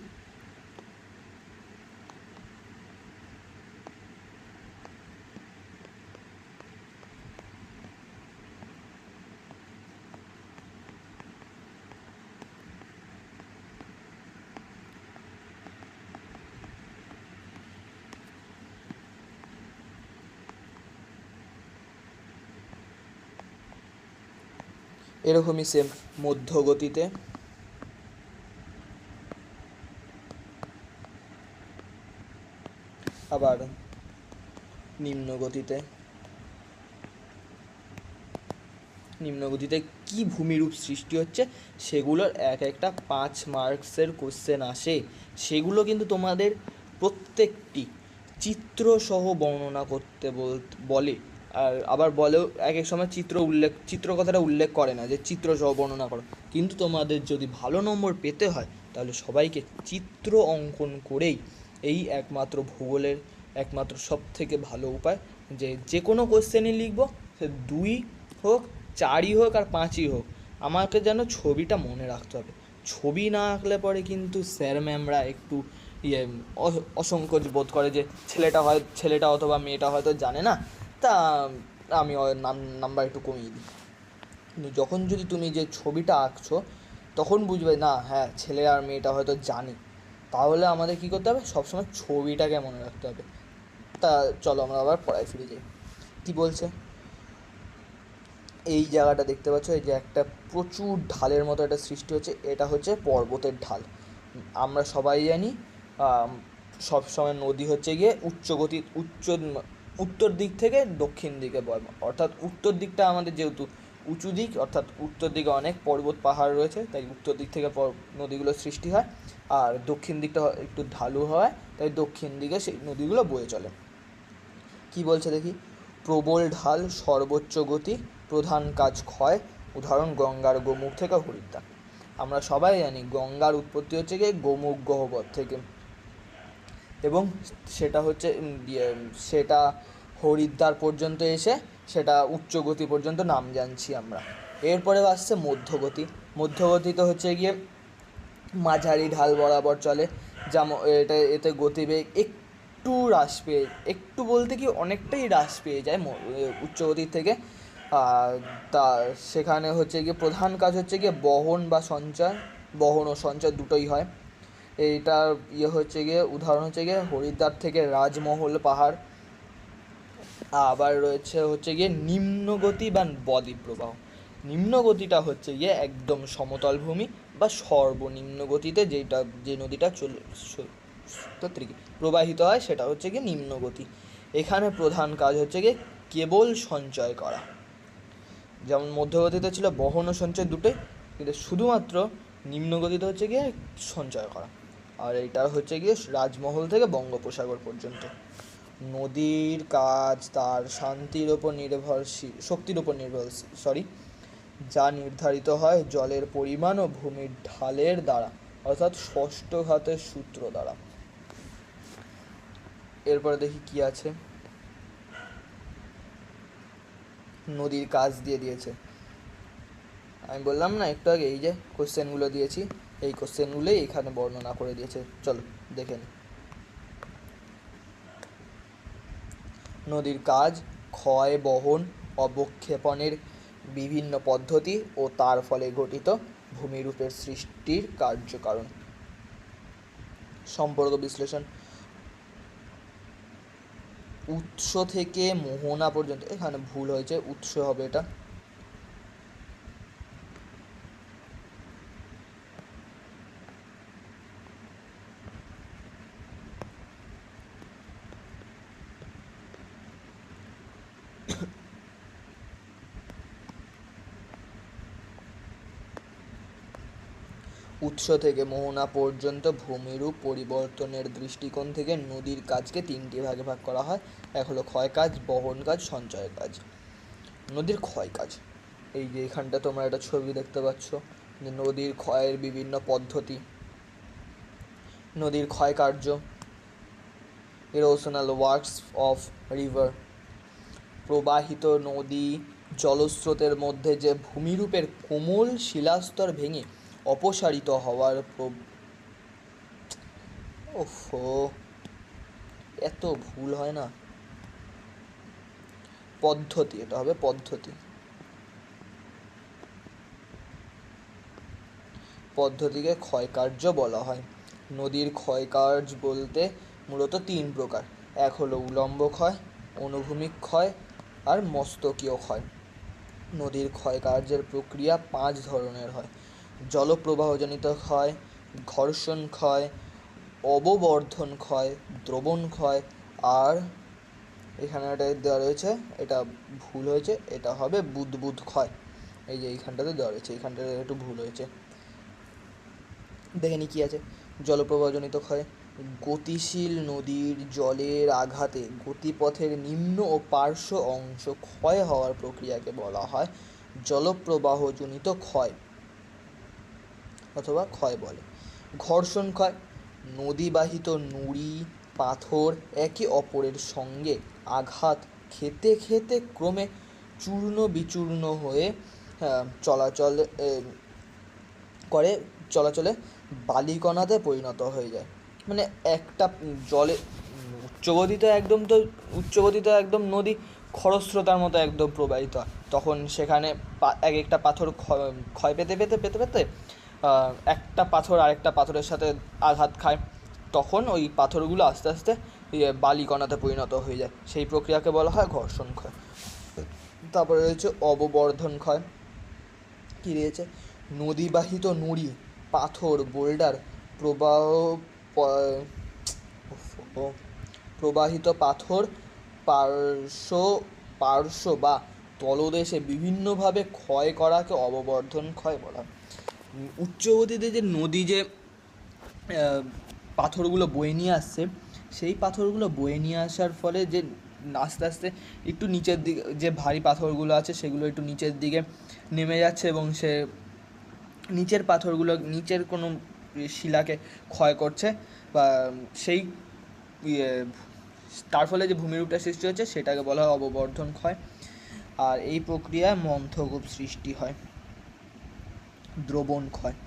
এরকমই সেম মধ্যগতিতে, আবার নিম্নগতিতে। নিম্নগতিতে কি ভূমিরূপ সৃষ্টি হচ্ছে সেগুলোর একটা 5 মার্কসের কোশ্চেন আসে। সেগুলো কিন্তু তোমাদের প্রত্যেকটি চিত্রসহ বর্ণনা করতে বলে, আর আবার বলেও এক এক সময় চিত্র কথাটা উল্লেখ করে না, যে চিত্রসহ বর্ণনা করো। কিন্তু তোমাদের যদি ভালো নম্বর পেতে হয় তাহলে সবাইকে চিত্র অঙ্কন করেই এই একমাত্র ভূগোলের একমাত্র সব থেকে ভালো উপায়, যে কোনো কোশ্চেনই লিখবো, সে 2 হোক, 4ই হোক আর 5ই হোক, আমাকে যেন ছবিটা মনে রাখতে হবে। ছবি না আঁকলে পরে কিন্তু স্যার ম্যামরা একটু অসংকোচ বোধ করে, যে ছেলেটা অথবা মেয়েটা হয়তো জানে না, তা আমি নাম্বার একটু কমিয়ে দিই। কিন্তু যখন যদি তুমি যে ছবিটা আঁকছো তখন বুঝবে না, হ্যাঁ ছেলে আর মেয়েটা হয়তো জানে, তাহলে আমাদের কী করতে হবে, সবসময় ছবিটাকে মনে রাখতে হবে। তা চলো আমরা আবার পড়ায় ফিরে যাই। কী বলছে, এই জায়গাটা দেখতে পাচ্ছ, এই যে একটা প্রচুর ঢালের মতো একটা সৃষ্টি হচ্ছে, এটা হচ্ছে পর্বতের ঢাল। আমরা সবাই জানি সব সময় নদী হচ্ছে গিয়ে উত্তর দিক থেকে দক্ষিণ দিকে বয়, অর্থাৎ উত্তর দিকটা আমাদের যেহেতু উঁচু দিক, অর্থাৎ উত্তর দিকে অনেক পর্বত পাহাড় রয়েছে, তাই উত্তর দিক থেকে নদীগুলো সৃষ্টি হয়, আর দক্ষিণ দিকটা একটু ঢালু হয়, তাই দক্ষিণ দিকে সেই নদীগুলো বয়ে চলে। কি বলছে দেখি, প্রবল ঢাল, সর্বোচ্চ গতি, প্রধান কাজ ক্ষয়, উদাহরণ গঙ্গার গোমুখ থেকে হরিদ্বার। আমরা সবাই জানি গঙ্গার উৎপত্তি হচ্ছে গিয়ে গোমুখ গহ্বর থেকে, এবং সেটা হচ্ছে সেটা হরিদ্বার পর্যন্ত এসে সেটা উচ্চ গতি পর্যন্ত নাম জানছি আমরা। এরপরে আসছে মধ্যগতি। মধ্যগতিতে হচ্ছে গিয়ে মাঝারি ঢাল বরাবর চলে, যেমন এতে গতিবেগ একটু হ্রাস পেয়ে, একটু বলতে কি অনেকটাই হ্রাস পেয়ে যায় উচ্চগতির থেকে। তা সেখানে হচ্ছে গিয়ে প্রধান কাজ হচ্ছে গিয়ে বহন ও সঞ্চয় দুটোই হয়। এইটার হচ্ছে গিয়ে উদাহরণ হচ্ছে গিয়ে হরিদ্বার থেকে রাজমহল পাহাড়। আবার রয়েছে হচ্ছে গিয়ে নিম্নগতি বা বদ্বীপ-প্রবাহ। নিম্নগতিটা হচ্ছে গিয়ে একদম সমতল ভূমি বা সর্বনিম্ন গতিতে যে নদীটা প্রবাহিত হয় সেটা হচ্ছে গিয়ে নিম্নগতি। এখানে প্রধান কাজ হচ্ছে গিয়ে কেবল সঞ্চয় করা। যেমন মধ্যগতিতে ছিল বহন ও সঞ্চয় দুটোই, কিন্তু শুধুমাত্র নিম্নগতিতে হচ্ছে গিয়ে সঞ্চয় করা। আর এটা হচ্ছে গিয়ে রাজমহল থেকে বঙ্গোপসাগর পর্যন্ত। নদীর কাজ তার শক্তির উপর নির্ভরশীল, যা নির্ধারিত হয় জলের পরিমাণ ও ভূমির ঢালের দ্বারা, অর্থাৎ ষষ্ঠ ঘাতের সূত্র দ্বারা। এরপরে দেখি কি আছে। নদীর কাজ দিয়ে দিয়েছে, আমি বললাম না একটু আগে, এই যে কোশ্চেনগুলো দিয়েছি, এই কোশ্চেনগুলোই এখানে বর্ণনা করে দিয়েছে। চলো দেখে নিই। নদীর কাজ ক্ষয়, বহন, অবক্ষেপণের বিভিন্ন পদ্ধতি ও তার ফলে গঠিত ভূমিরূপের সৃষ্টির কার্যকারণ। সম্পর্ক বিশ্লেষণ। উৎস থেকে মোহনা পর্যন্ত, এখানে ভুল হয়েছে, উৎস হবে এটা। উৎস থেকে মোহনা পর্যন্ত ভূমিরূপ পরিবর্তনের দৃষ্টিকোণ থেকে নদীর কাজকে তিনটি ভাগে ভাগ করা হয়। এক হলো ক্ষয় কাজ, বহন কাজ, সঞ্চয় কাজ। নদীর ক্ষয় কাজ, এই যে এখানটা তোমরা একটা ছবি দেখতে পাচ্ছ, যে নদীর ক্ষয়ের বিভিন্ন পদ্ধতি। নদীর ক্ষয় কার্য, ইরোশনাল ওয়ার্কস অফ রিভার। প্রবাহিত নদী জলস্রোতের মধ্যে যে ভূমিরূপের কোমল শিলাস্তর ভেঙে অপসারিত হওয়ার এত ভুল হয় না। পদ্ধতি, এটা হবে পদ্ধতি। পদ্ধতিকে ক্ষয়কার্য বলা হয়। নদীর ক্ষয়কার্য বলতে মূলত তিন প্রকার। এক হলো উলম্ব ক্ষয়, অনুভূমিক ক্ষয় আর মস্তকীয় ক্ষয়। নদীর ক্ষয়কার্যের প্রক্রিয়া 5 ধরনের হয়: জলপ্রবাহজনিত ক্ষয়, ঘর্ষণ ক্ষয়, অববর্ধন ক্ষয়, দ্রবণ ক্ষয়, আর এখানে একটা দেওয়া রয়েছে, এটা ভুল হয়েছে, এটা হবে বুদবুদ ক্ষয়। এই যে এইখানটাতে দেওয়া রয়েছে, এইখানটাতে একটু ভুল হয়েছে, দেখে নি কি আছে। জলপ্রবাহজনিত ক্ষয়, গতিশীল নদীর জলের আঘাতে গতিপথের নিম্ন ও পার্শ্ব অংশ ক্ষয় হওয়ার প্রক্রিয়াকে বলা হয় জলপ্রবাহজনিত ক্ষয় অথবা ক্ষয় বলে। ঘর্ষণ ক্ষয়, নদীবাহিত নুড়ি পাথর একে অপরের সঙ্গে আঘাত খেতে খেতে ক্রমে চূর্ণ বিচূর্ণ হয়ে চলাচলে বালিকণাতে পরিণত হয়ে যায়। মানে একটা জলে উচ্চগতিতে একদম নদী খরস্রোতার মতো একদম প্রবাহিত হয়, তখন সেখানে এক একটা পাথর ক্ষয় পেতে পেতে পেতে পেতে একটা পাথর আরেকটা পাথরের সাথে আঘাত খায়, তখন ওই পাথরগুলো আস্তে আস্তে বালিকণাতে পরিণত হয়ে যায়, সেই প্রক্রিয়াকে বলা হয় ঘর্ষণ ক্ষয়। তারপরে রয়েছে অববর্ধন ক্ষয়। কী রয়েছে? নদীবাহিত নুড়ি পাথর বোল্ডার প্রবাহিত পাথর পার্শ্ব বা তলদেশে বিভিন্নভাবে ক্ষয় করাকে অববর্ধন ক্ষয় বলা। উচ্চগতিতে যে নদী যে পাথরগুলো বয়ে নিয়ে আসছে, সেই পাথরগুলো বয়ে নিয়ে আসার ফলে যে আস্তে আস্তে একটু নিচের দিকে যে ভারী পাথরগুলো আছে সেগুলো একটু নিচের দিকে নেমে যাচ্ছে, এবং সে নিচের পাথরগুলো নিচের কোনো শিলাকে ক্ষয় করছে, বা সেই তার ফলে যে ভূমিরূপটা সৃষ্টি হচ্ছে সেটাকে বলা হয় অববর্ধন ক্ষয়। আর এই প্রক্রিয়ায় মন্থকূপ সৃষ্টি হয়। দ্রবণ ক্ষয়,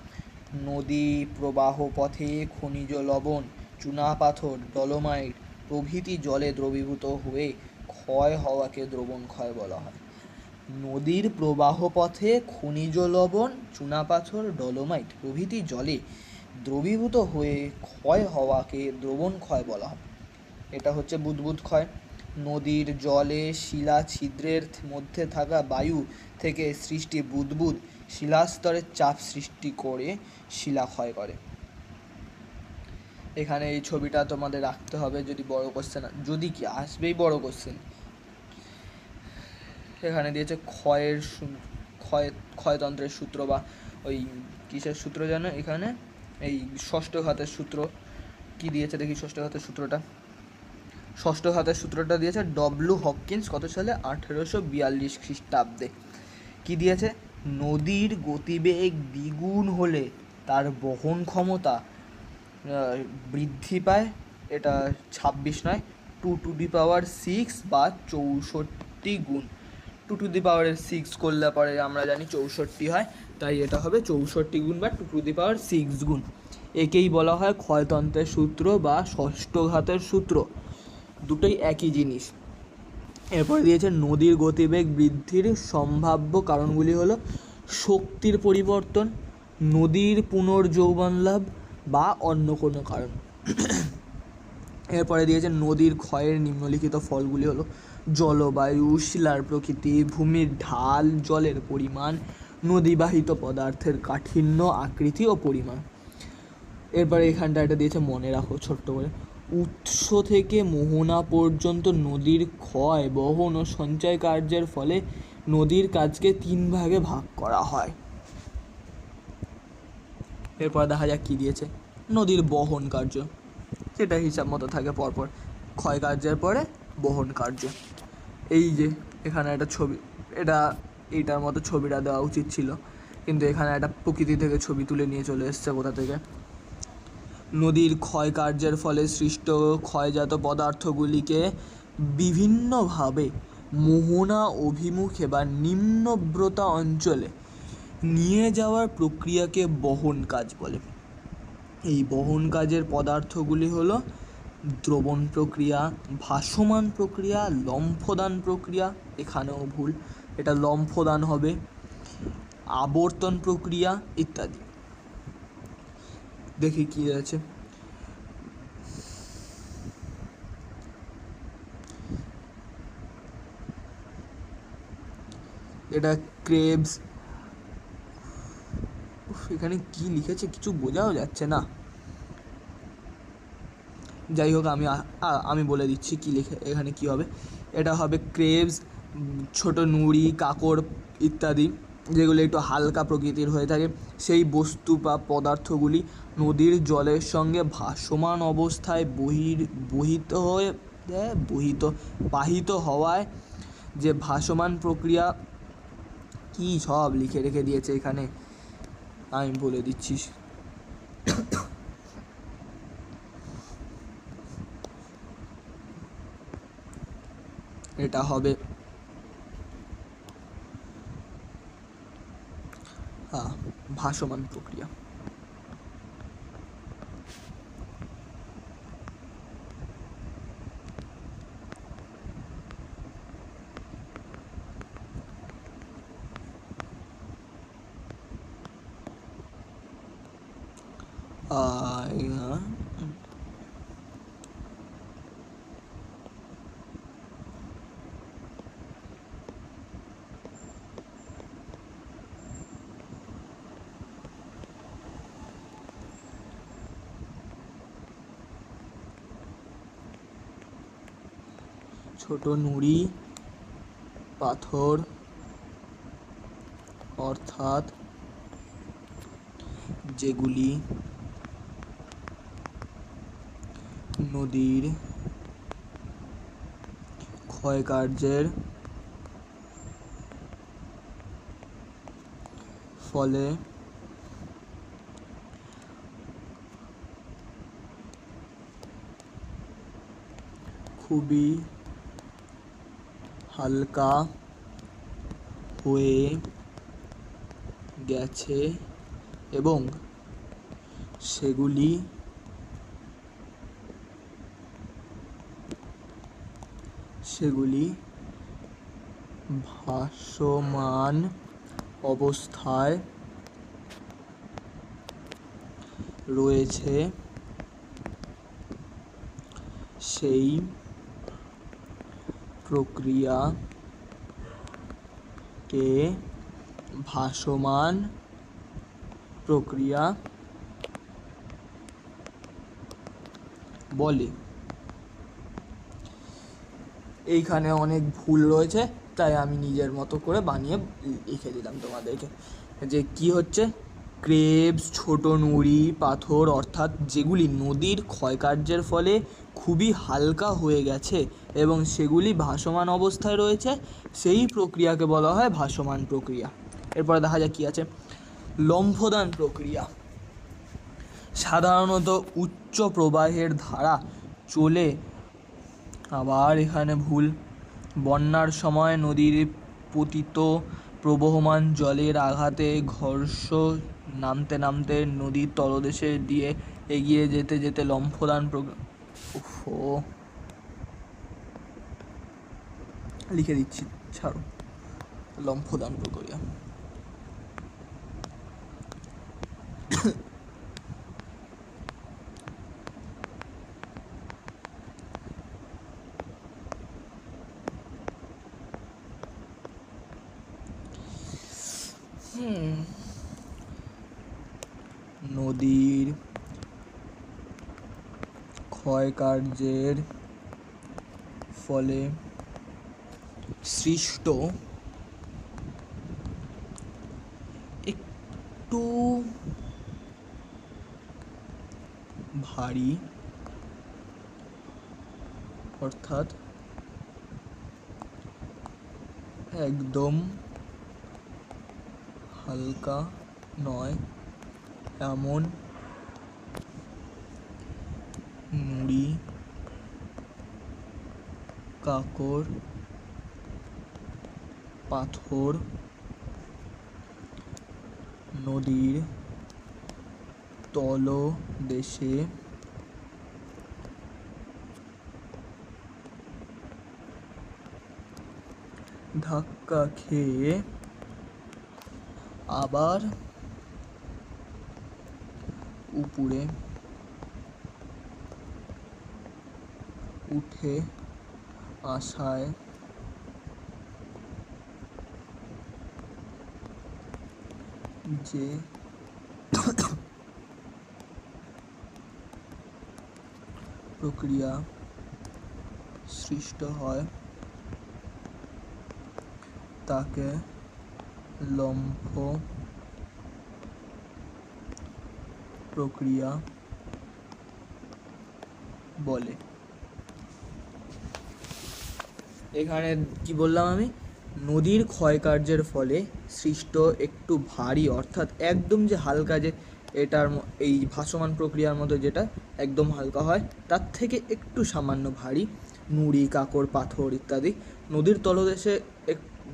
নদী প্রবাহ পথে খনিজ লবণ, চুনাপাথর, ডলোমাইট প্রভৃতি জলে দ্রবীভূত হয়ে ক্ষয় হওয়াকে দ্রবণ ক্ষয় বলা হয়। নদীর প্রবাহ পথে খনিজ লবণ, চুনাপাথর, ডলোমাইট প্রভৃতি জলে দ্রবীভূত হয়ে ক্ষয় হওয়াকে দ্রবণ ক্ষয় বলা হয়। এটা হচ্ছে বুদ্বুদ ক্ষয়। নদীর জলে শিলা ছিদ্রের মধ্যে থাকা বায়ু থেকে সৃষ্টি বুদ্বুদ শিলাস্তরের চাপ সৃষ্টি করে শিলা ক্ষয় করে। এখানে এই ছবিটা তোমাদের রাখতে হবে, যদি বড় কোশ্চেন, যদি কি আসবেই বড় কোশ্চেন। এখানে দিয়েছে ক্ষয়তন্ত্রের সূত্র, বা ওই কিসের সূত্র জানো, এখানে এই ষষ্ঠ ঘাতের সূত্র কি দিয়েছে দেখি। ষষ্ঠ ঘাতের সূত্রটা দিয়েছে ডব্লু হপকিন্স কত সালে, 1842 খ্রিস্টাব্দে। কি দিয়েছে, নদীর গতিবেগ দ্বিগুণ হলে তার বহন ক্ষমতা বৃদ্ধি পায়। এটা 26 নয়, 2⁶ বা 64 গুণ। 2⁶ করলে পরে আমরা জানি 64 হয়, তাই এটা হবে 64 গুণ বা 2⁶ গুণ। একেই বলা হয় ক্ষয়তন্ত্রের সূত্র বা ষষ্ঠ ঘাতের সূত্র, দুটোই একই জিনিস। এরপরে দিয়েছে নদীর গতিবেগ বৃদ্ধির সম্ভাব্য কারণগুলি হলো শক্তির পরিবর্তন, নদীর পুনর্যৌবন লাভ বা অন্য কোনো কারণ। এরপরে দিয়েছে নদীর ক্ষয়ের নিম্নলিখিত ফলগুলি হলো জলবায়ু, শিলার প্রকৃতি, ভূমির ঢাল, জলের পরিমাণ, নদীবাহিত পদার্থের কাঠিন্য, আকৃতি ও পরিমাণ। এরপরে এখানটা এটা দিয়েছে, মনে রাখো ছোট্ট করে, উৎস থেকে মোহনা পর্যন্ত নদীর ক্ষয়, বহন ও সঞ্চয় কার্যের ফলে নদীর কাজকে 3 ভাগে ভাগ করা হয়। এরপর দেখা যাক কি দিয়েছে, নদীর বহন কার্য, সেটা হিসাব মতো থাকে পরপর, ক্ষয় কার্যের পরে বহন কার্য। এই যে এখানে একটা ছবি, এইটার মতো ছবিটা দেওয়া উচিত ছিল, কিন্তু এখানে একটা প্রকৃতি থেকে ছবি তুলে নিয়ে চলে এসছে কোথা থেকে। নদীর ক্ষয় কার্যের ফলে সৃষ্ট ক্ষয়জাত পদার্থগুলিকে বিভিন্নভাবে মোহনা অভিমুখে বা নিম্নব্রতা অঞ্চলে নিয়ে যাওয়ার প্রক্রিয়াকে বহন কাজ বলে। এই বহন কাজের পদার্থগুলি হলো দ্রবণ প্রক্রিয়া, ভাসমান প্রক্রিয়া, লম্ফদান প্রক্রিয়া, এখানেও ভুল, এটা লম্ফদান হবে, আবর্তন প্রক্রিয়া ইত্যাদি। দেখি কি আছে, এটা ক্রেবস, এখানে কি লিখেছে কিছু বোঝাও যাচ্ছে না, যাই হোক আমি বলে দিচ্ছি কি লিখে, এখানে কি হবে। এটা হবে ক্রেবস, ছোট নুড়ি, কাঁকড় ইত্যাদি, যেগুলো একটু হালকা প্রকৃতির হয়ে থাকে, সেই বস্তু বা পদার্থগুলি নদীর জলের সঙ্গে ভাসমান অবস্থায় বাহিত হওয়ায় যে ভাসমান প্রক্রিয়া, কি সব লিখে রেখে দিয়েছে এখানে, আমি বলে দিচ্ছি। এটা হবে ভাসমান প্রক্রিয়া। ছোট নুড়ি পাথর অর্থাৎ যেগুলি নদীর ক্ষয়কার্যের ফলে খুবই হালকা হয়ে গেছে এবং সেগুলি ভাসমান অবস্থায় রয়েছে সেই প্রক্রিয়াকে ভাসমান প্রক্রিয়া বলে। এইখানে অনেক ভুল রয়েছে, তাই আমি নিজের মতো করে বানিয়ে লিখে দিলাম তোমাদেরকে। যে কি হচ্ছে, ক্রেবস, ছোট নুড়ি পাথর অর্থাৎ যেগুলি নদীর ক্ষয়কার্যের ফলে খুবই হালকা হয়ে গেছে এবং সেগুলি ভাসমান অবস্থায় রয়েছে, সেই প্রক্রিয়াকে বলা হয় ভাসমান প্রক্রিয়া। এরপরে দেখা যাক কি আছে। লম্ফদান প্রক্রিয়া সাধারণত উচ্চ প্রবাহের ধারা চলে, আবার এখানে ভুল, বন্যার সময় নদীর পতিত প্রবহমান জলের আঘাতে ঘর্ষ নামতে নামতে নদীর তলদেশে দিয়ে এগিয়ে যেতে যেতে লম্ফদান লিখে দিচ্ছি, ছাড়ো, লম্ফদান প্রক্রিয়া। নদীর ক্ষয়কার্যের ফলে সৃষ্ট একটু ভারী অর্থাৎ একদম হালকা নয় এমন নুড়ি, কাকর, পাথর নদীর তলদেশে ধাক্কা খেয়ে আবার উপরে উঠে আসায় যে প্রক্রিয়া সৃষ্ট হয় তাকে লম্ফ প্রক্রিয়া বলে। এখানে কি বললাম আমি, নদীর ক্ষয়কার্যের ফলে সৃষ্ট একটু ভারী অর্থাৎ একদম যে হালকা, যে এটার এই ভাসমান প্রক্রিয়ার মতো যেটা একদম হালকা হয়, তার থেকে একটু সামান্য ভারী নুড়ি, কাকর, পাথর ইত্যাদি নদীর তলদেশে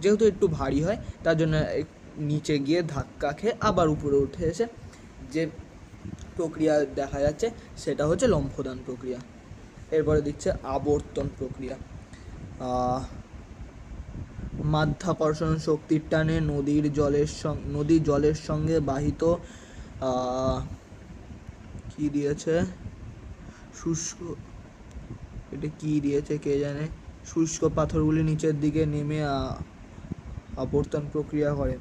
যেহেতু একটু ভারী হয়, তার জন্য নিচে গিয়ে ধাক্কা খেয়ে আবার উপরে উঠে এসে যে প্রক্রিয়া দেখা যাচ্ছে সেটা হচ্ছে লম্ফদান প্রক্রিয়া। এরপরে দিচ্ছে আবর্তন প্রক্রিয়া। মাধ্যাকর্ষণ শক্তির টানে নদীর জলের সঙ্গে বাহিত কি দিয়েছে, শুষ্ক, এটা কি দিয়েছে কে জানে, শুষ্ক পাথরগুলি নিচের দিকে নেমে আবর্তন প্রক্রিয়া করে।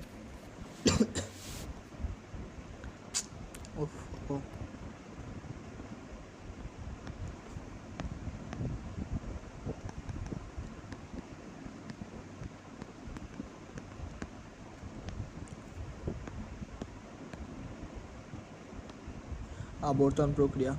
আবর্তন প্রক্রিয়া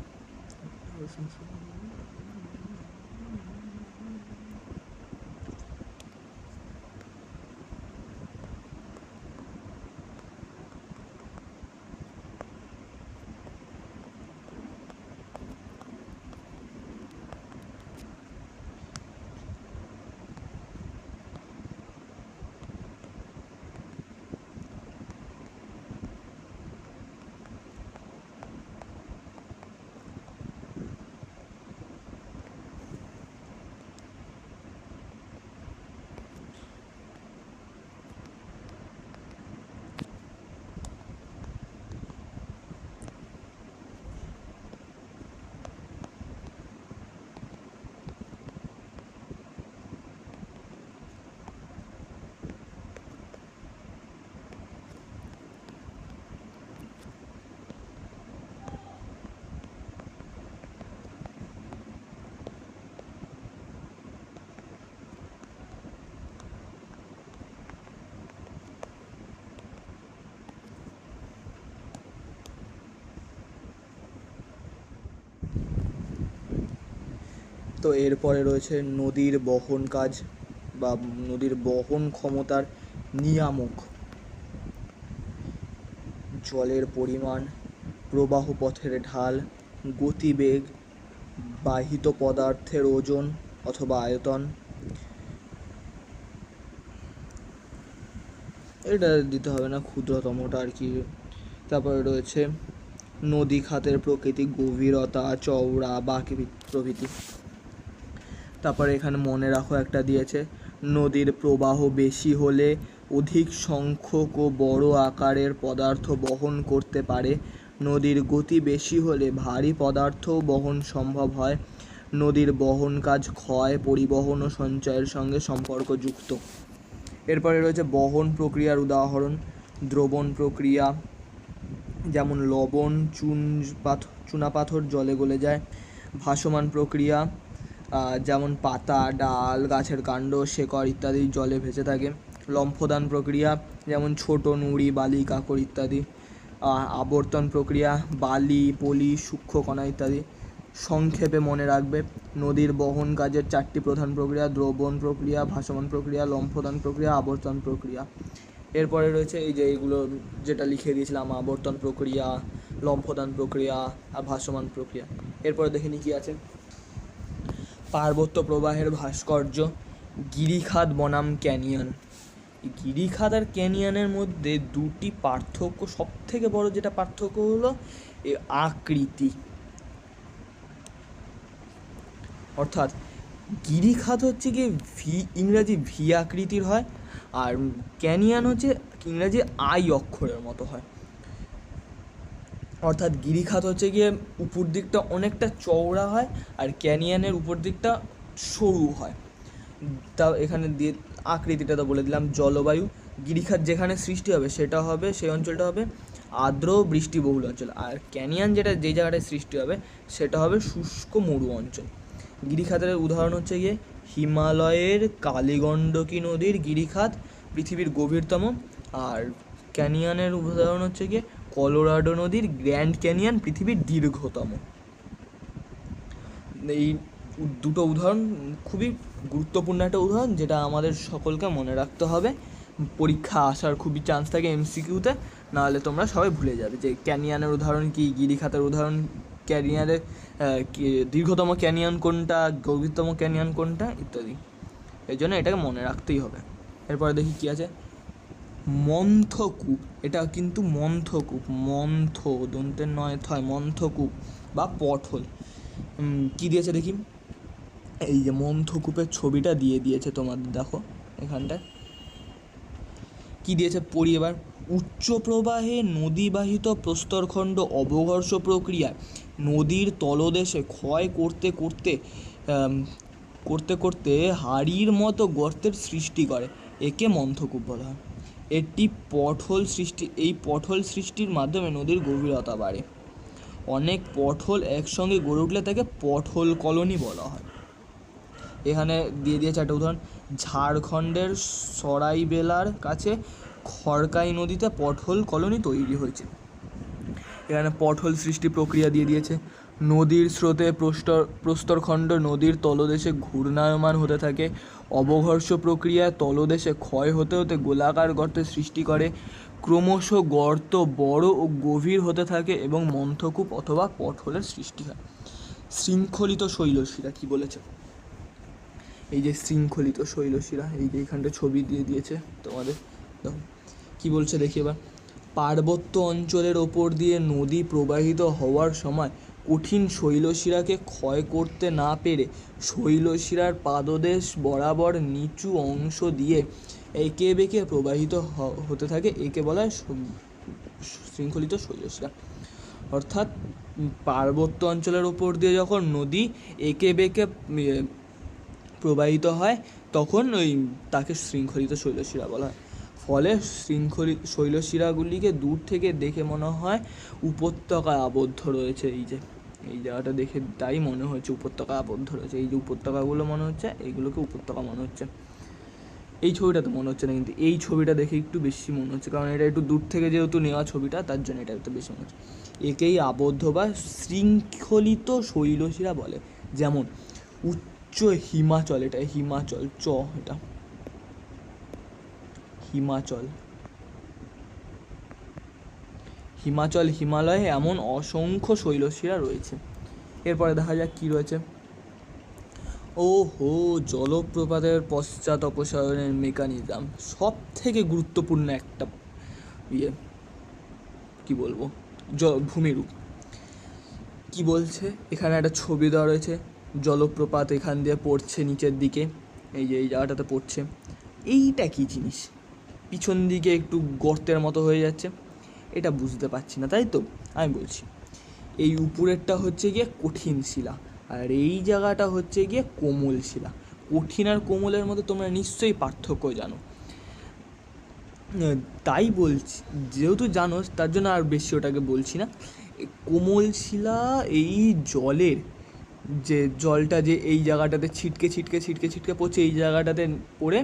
তো এরপরে রয়েছে নদীর বহন কাজ বা নদীর বহন ক্ষমতার নিয়ামক, জলের পরিমাণ, প্রবাহ পথের ঢাল, গতিবেগ, বাহিত পদার্থের ওজন অথবা আয়তন, এটা দিতে হবে না, ক্ষুদ্রতমটা আর কি। তারপরে রয়েছে নদী খাতের প্রকৃতি, গভীরতা, চওড়া, বাঁক প্রভৃতি। তারপরে এখানে মনে রাখো একটা দিয়েছে, নদীর প্রবাহ বেশি হলে অধিক সংখ্যক ও বড় আকারের পদার্থ বহন করতে পারে। নদীর গতি বেশি হলে ভারী পদার্থও বহন সম্ভব হয়। নদীর বহন কাজ ক্ষয়, পরিবহন ও সঞ্চয়ের সঙ্গে সম্পর্কযুক্ত। এরপরে রয়েছে বহন প্রক্রিয়ার উদাহরণ, দ্রবণ প্রক্রিয়া, যেমন লবণ চুনাপাথর জলে গলে যায়। ভাসমান প্রক্রিয়া, যেমন পাতা, ডাল, গাছের কাণ্ড, শেকড় ইত্যাদি জলে ভেসে থাকে। লম্ফদান প্রক্রিয়া, যেমন ছোট নুড়ি, বালি, কাঁকর ইত্যাদি। আবর্তন প্রক্রিয়া, বালি, পলি, সূক্ষ্ম কণা ইত্যাদি। সংক্ষেপে মনে রাখবে, নদীর বহন কাজের 4টি প্রধান প্রক্রিয়া: দ্রবণ প্রক্রিয়া, ভাসমান প্রক্রিয়া, লম্ফদান প্রক্রিয়া, আবর্তন প্রক্রিয়া। এরপরে রয়েছে এই যে এইগুলো যেটা লিখে দিয়েছিলাম, আবর্তন প্রক্রিয়া, লম্ফদান প্রক্রিয়া আর ভাসমান প্রক্রিয়া। এরপরে দেখিনি কি আছে, পার্বত্য প্রবাহের ভাস্কর্য, গিরিখাত বনাম ক্যানিয়ন। গিরিখাত আর ক্যানিয়নের মধ্যে দুটি পার্থক্য, সব থেকে বড় যেটা পার্থক্য হলো এই আকৃতি। অর্থাৎ গিরিখাত হচ্ছে গিয়ে ইংরাজি ভি আকৃতির হয়, আর ক্যানিয়ন হচ্ছে ইংরাজি আই অক্ষরের মতো হয়। অর্থাৎ গিরিখাত হচ্ছে গিয়ে উপর দিকটা অনেকটা চওড়া হয়, আর ক্যানিয়নের উপর দিকটা সরু হয়। তা এখানে দিয়ে আকৃতিটা তো বলে দিলাম। জলবায়ু, গিরিখাত যেখানে সৃষ্টি হবে সেটা হবে, সেই অঞ্চলটা হবে আর্দ্র বৃষ্টিবহুল অঞ্চল, আর ক্যানিয়ন যেটা যে জায়গাটায় সৃষ্টি হবে সেটা হবে শুষ্ক মরু অঞ্চল। গিরিখাতের উদাহরণ হচ্ছে গিয়ে হিমালয়ের কালীগণ্ডকী নদীর গিরিখাত পৃথিবীর গভীরতম, আর ক্যানিয়নের উদাহরণ হচ্ছে গিয়ে কলোরাডো নদীর গ্র্যান্ড ক্যানিয়ন পৃথিবীর দীর্ঘতম। এই দুটো উদাহরণ খুবই গুরুত্বপূর্ণ একটা উদাহরণ, যেটা আমাদের সকলকে মনে রাখতে হবে। পরীক্ষা আসার খুবই চান্স থাকে এমসিকিউতে, নাহলে তোমরা সবাই ভুলে যাবে যে ক্যানিয়নের উদাহরণ কি, গিরিখাতের উদাহরণ, ক্যানিয়নের দীর্ঘতম ক্যানিয়ন কোনটা, গভীরতম ক্যানিয়ন কোনটা ইত্যাদি। এই জন্য এটাকে মনে রাখতেই হবে। এরপরে দেখি কি আছে, মন্থকূপ। এটা কিন্তু মন্থকূপ, মন্থ দন্তের নয় থয়, মন্থকূপ বা পটহোল। কি দিয়েছে দেখি, এই যে মন্থকূপের ছবিটা দিয়ে দিয়েছে তোমাদের, দেখো এখানটায় কি দিয়েছে পড়ি এবার। উচ্চ প্রবাহে নদীবাহিত প্রস্তরখণ্ড অবঘর্ষ প্রক্রিয়ায় নদীর তলদেশে ক্ষয় করতে করতে হাড়ির মতো গর্তের সৃষ্টি করে, একে মন্থকূপ বলা হয়। এই পটহোল সৃষ্টির মাধ্যমে নদীর গভীরতা বাড়ে। অনেক পটহোল একসঙ্গে গড়ে উঠলে তাকে পটহোল কলোনি বলা হয়। এখানে দিয়ে দিয়েছে একটা উদাহরণ, ঝাড়খণ্ডের সরাইবেলার কাছে খড়কাই নদীতে পটহোল কলোনি তৈরি হয়েছে। এখানে পটহোল সৃষ্টি প্রক্রিয়া দিয়ে দিয়েছে। নদীর স্রোতে প্রস্তরখণ্ড নদীর তলদেশে ঘূর্ণায়মান হতে থাকে। অবঘর্ষ প্রক্রিয়ায় তলদেশে ক্ষয় হতে হতে গোলাকার গর্তের সৃষ্টি করে। ক্রমশ গর্ত বড় ও গভীর হতে থাকে এবং মন্থকূপ অথবা পটহোলের সৃষ্টি হয়। শৃঙ্খলিত শৈলশিরা কি বলেছে, এই যে শৃঙ্খলিত শৈলশিরা, এই যে এখানটা ছবি দিয়ে দিয়েছে তোমাদের, দেখো কী বলছে দেখি এবার। পার্বত্য অঞ্চলের ওপর দিয়ে নদী প্রবাহিত হওয়ার সময় কঠিন শৈলশিরাকে ক্ষয় করতে না পেরে শৈলশিরার পাদদেশ বরাবর নিচু অংশ দিয়ে এঁকে বেঁকে প্রবাহিত হতে থাকে, একে বলা হয় শৃঙ্খলিত শৈলশিরা। অর্থাৎ পার্বত্য অঞ্চলের ওপর দিয়ে যখন নদী এঁকে বেঁকে প্রবাহিত হয় তখন তাকে শৃঙ্খলিত শৈলশিরা বলা হয়। ফলে শৈলশিরাগুলিকে দূর থেকে দেখে মনে হয় উপত্যকায় আবদ্ধ রয়েছে। এই জায়গাটা দেখে তাই মনে হচ্ছে উপত্যকা আবদ্ধ রয়েছে। এই যে উপত্যকাগুলো মনে হচ্ছে, এইগুলোকে উপত্যকা মনে হচ্ছে। এই ছবিটা তো মনে হচ্ছে না, কিন্তু এই ছবিটা দেখে একটু বেশি মনে হচ্ছে, কারণ এটা একটু দূর থেকে যেহেতু নেওয়া ছবিটা, তার জন্য এটা একটু বেশি মনে হচ্ছে। একেই আবদ্ধ বা শৃঙ্খলিত শৈলশিরা বলে। যেমন হিমাচল, এটা হিমাচল, এটা হিমাচল। হিমাচল হিমালয়ে এমন অসংখ্য শৈলশিরা রয়েছে। এরপরে দেখা যাক কি রয়েছে। ও হো, জলপ্রপাতের পশ্চাৎ অপসারণের মেকানিজম সব থেকে গুরুত্বপূর্ণ একটা কি বলবো, ভূমিরূপ। কি বলছে এখানে একটা ছবি দেওয়া রয়েছে, জলপ্রপাত এখান দিয়ে পড়ছে নিচের দিকে, এই যে এই জায়গাটাতে পড়ছে। এইটা কি জিনিস, পিছন দিকে একটু গর্তের মতো হয়ে যাচ্ছে, এটা বুঝতে পারছি না, তাই তো আমি বলছি। এই উপরেরটা হচ্ছে গিয়ে কঠিন শিলা, আর এই জায়গাটা হচ্ছে গিয়ে কোমল শিলা। কঠিন আর কোমলের মধ্যে তোমরা নিশ্চয়ই পার্থক্য জানো, তাই বলছি, যেহেতু জানো তার জন্য আর বেশি ওটাকে বলছি না। কোমল শিলা এই জলের যে জলটা যে এই জায়গাটাতে ছিটকে ছিটকে ছিটকে ছিটকে পড়ছে, এই জায়গাটাতে পড়ে,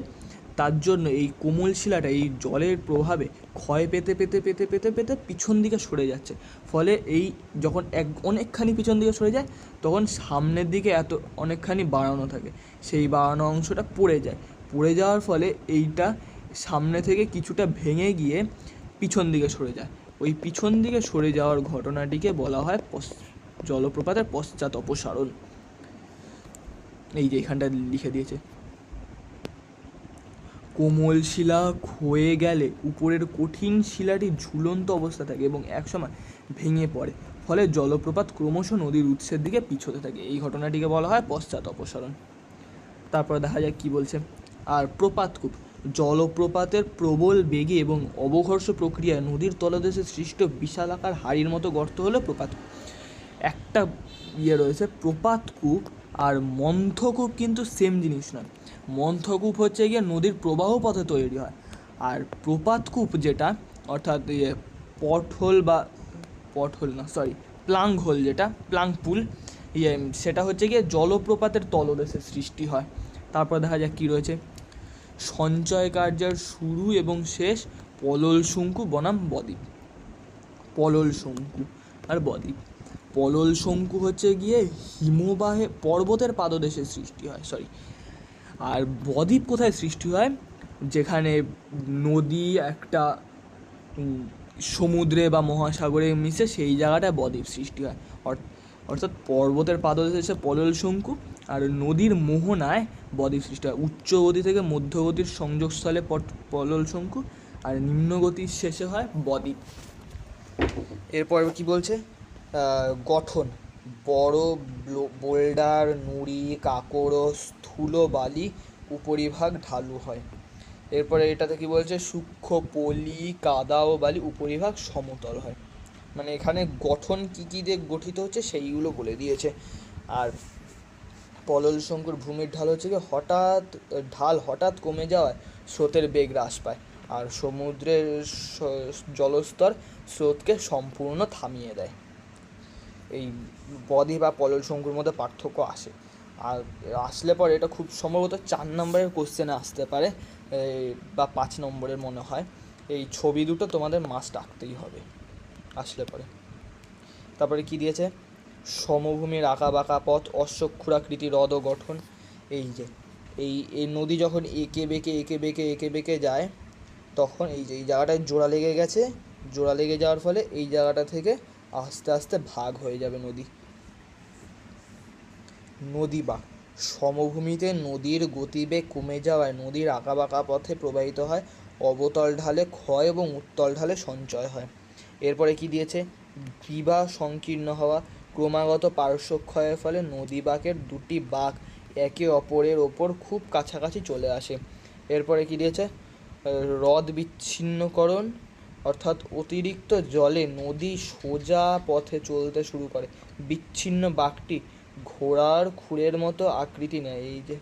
তার জন্য এই কোমল শিলাটা এই জলের প্রভাবে ক্ষয় পেতে পেতে পেতে পেতে পেতে পিছন দিকে সরে যাচ্ছে। ফলে এই যখন অনেকখানি পিছন দিকে সরে যায়, তখন সামনের দিকে এত অনেকখানি বাড়ানো থাকে, সেই বাড়ানো অংশটা পড়ে যায়। পড়ে যাওয়ার ফলে এইটা সামনে থেকে কিছুটা ভেঙে গিয়ে পিছন দিকে সরে যায়। ওই পিছন দিকে সরে যাওয়ার ঘটনাটিকে বলা হয় জলপ্রপাতের পশ্চাৎ অপসারণ। এই যে এখানটা লিখে দিয়েছে, কোমল শিলা ক্ষয়ে গেলে উপরের কঠিন শিলাটি ঝুলন্ত অবস্থা থাকে এবং একসময় ভেঙে পড়ে, ফলে জলপ্রপাত ক্রমশ নদীর উৎসের দিকে পিছোতে থাকে। এই ঘটনাটিকে বলা হয় পশ্চাৎ অপসারণ। তারপরে দেখা যাক কি বলছে। আর প্রপাতকূপ, জলপ্রপাতের প্রবল বেগে এবং অবঘর্ষ প্রক্রিয়ায় নদীর তলদেশে সৃষ্ট বিশালাকার হাড়ির মতো গর্ত হলো প্রপাতকূপ। একটা রয়েছে, প্রপাতকূপ আর মন্থকূপ কিন্তু সেম জিনিস নয়। মন্থকূপ হচ্ছে গিয়ে নদীর প্রবাহ পথে তৈরি হয়, আর প্রপাতকূপ যেটা, অর্থাৎ প্লাঙ্ক হোল, যেটা প্লাঙ্ক পুল, সেটা হচ্ছে গিয়ে জলপ্রপাতের তলদেশে সৃষ্টি হয়। তারপর দেখা যাক কী রয়েছে। সঞ্চয় কার্যের শুরু এবং শেষ পলল শঙ্কু বনাম বদ্বীপ। পলল শঙ্কু আর বদ্বীপ। পলল শঙ্কু হচ্ছে গিয়ে হিমবাহে পর্বতের পাদদেশে সৃষ্টি হয়, আর বদ্বীপ কোথায় সৃষ্টি হয়, যেখানে নদী একটা সমুদ্রে বা মহাসাগরে মিশে সেই জায়গাটায় বদ্বীপ সৃষ্টি হয়। অর্থাৎ পর্বতের পাদদেশে পলল শঙ্কু আর নদীর মোহনায় বদ্বীপ সৃষ্টি হয়। উচ্চ গতি থেকে মধ্যগতির সংযোগস্থলে পলল শঙ্কু, আর নিম্নগতির শেষে হয় বদ্বীপ। এরপর কি বলছে, গঠন, বড় বোল্ডার, নুড়ি, কাঁকড়, স্থূল বালি উপরিভাগ ঢালু হয়। এরপরে এটাতে কি বলছে, সূক্ষ্ম পলি, কাদা ও বালি উপরিভাগ সমতল হয়। মানে এখানে গঠন কী কী দিয়ে গঠিত হচ্ছে সেইগুলো বলে দিয়েছে। আর পলল শঙ্কুর ভূমির ঢাল হচ্ছে কি হঠাৎ কমে যাওয়ায় স্রোতের বেগ হ্রাস পায়, আর সমুদ্রের জলস্তর স্রোতকে সম্পূর্ণ থামিয়ে দেয়। এই বদ্বীপ বা পলল শঙ্কুর মধ্যে পার্থক্য আসে, আর আসলে পরে এটা খুব সম্ভবত 4 নম্বরের কোশ্চেনে আসতে পারে, বা 5 নম্বরের মনে হয়। এই ছবি দুটো তোমাদের মাস্ট রাখতেই হবে আসলে পরে। তারপরে কি দিয়েছে, সমভূমির আঁকা বাঁকা পথ, অশ্বক্ষুরাকৃতি হ্রদ ও গঠন। এই যে এই নদী যখন এঁকে বেঁকে যায়, তখন এই যে এই জায়গাটায় জোড়া লেগে গেছে, জোড়া লেগে যাওয়ার ফলে এই জায়গাটা থেকে আস্তে আস্তে ভাগ হয়ে যাবে নদী বাঁক। সমভূমিতে নদীর গতিবেগ কমে যাওয়ায় নদীর আঁকাবাঁকা পথে প্রবাহিত হয়, অবতল ঢালে ক্ষয় এবং উত্তল ঢালে সঞ্চয় হয়। এরপরে কি দিয়েছে, গ্রীবা সংকীর্ণ হওয়া, ক্রমাগত পার্শ্বক্ষয়ের ফলে নদী বাঁকের দুটি বাঁক একে অপরের ওপর খুব কাছাকাছি চলে আসে। এরপরে কি দিয়েছে, হ্রদ বিচ্ছিন্নকরণ, অর্থাৎ অতিরিক্ত জলে নদী সোজা পথে চলতে শুরু করে। বিচ্ছিন্ন বাঁকটি ঘোড়ার খুরের মতো আকৃতি নেয়, এই যে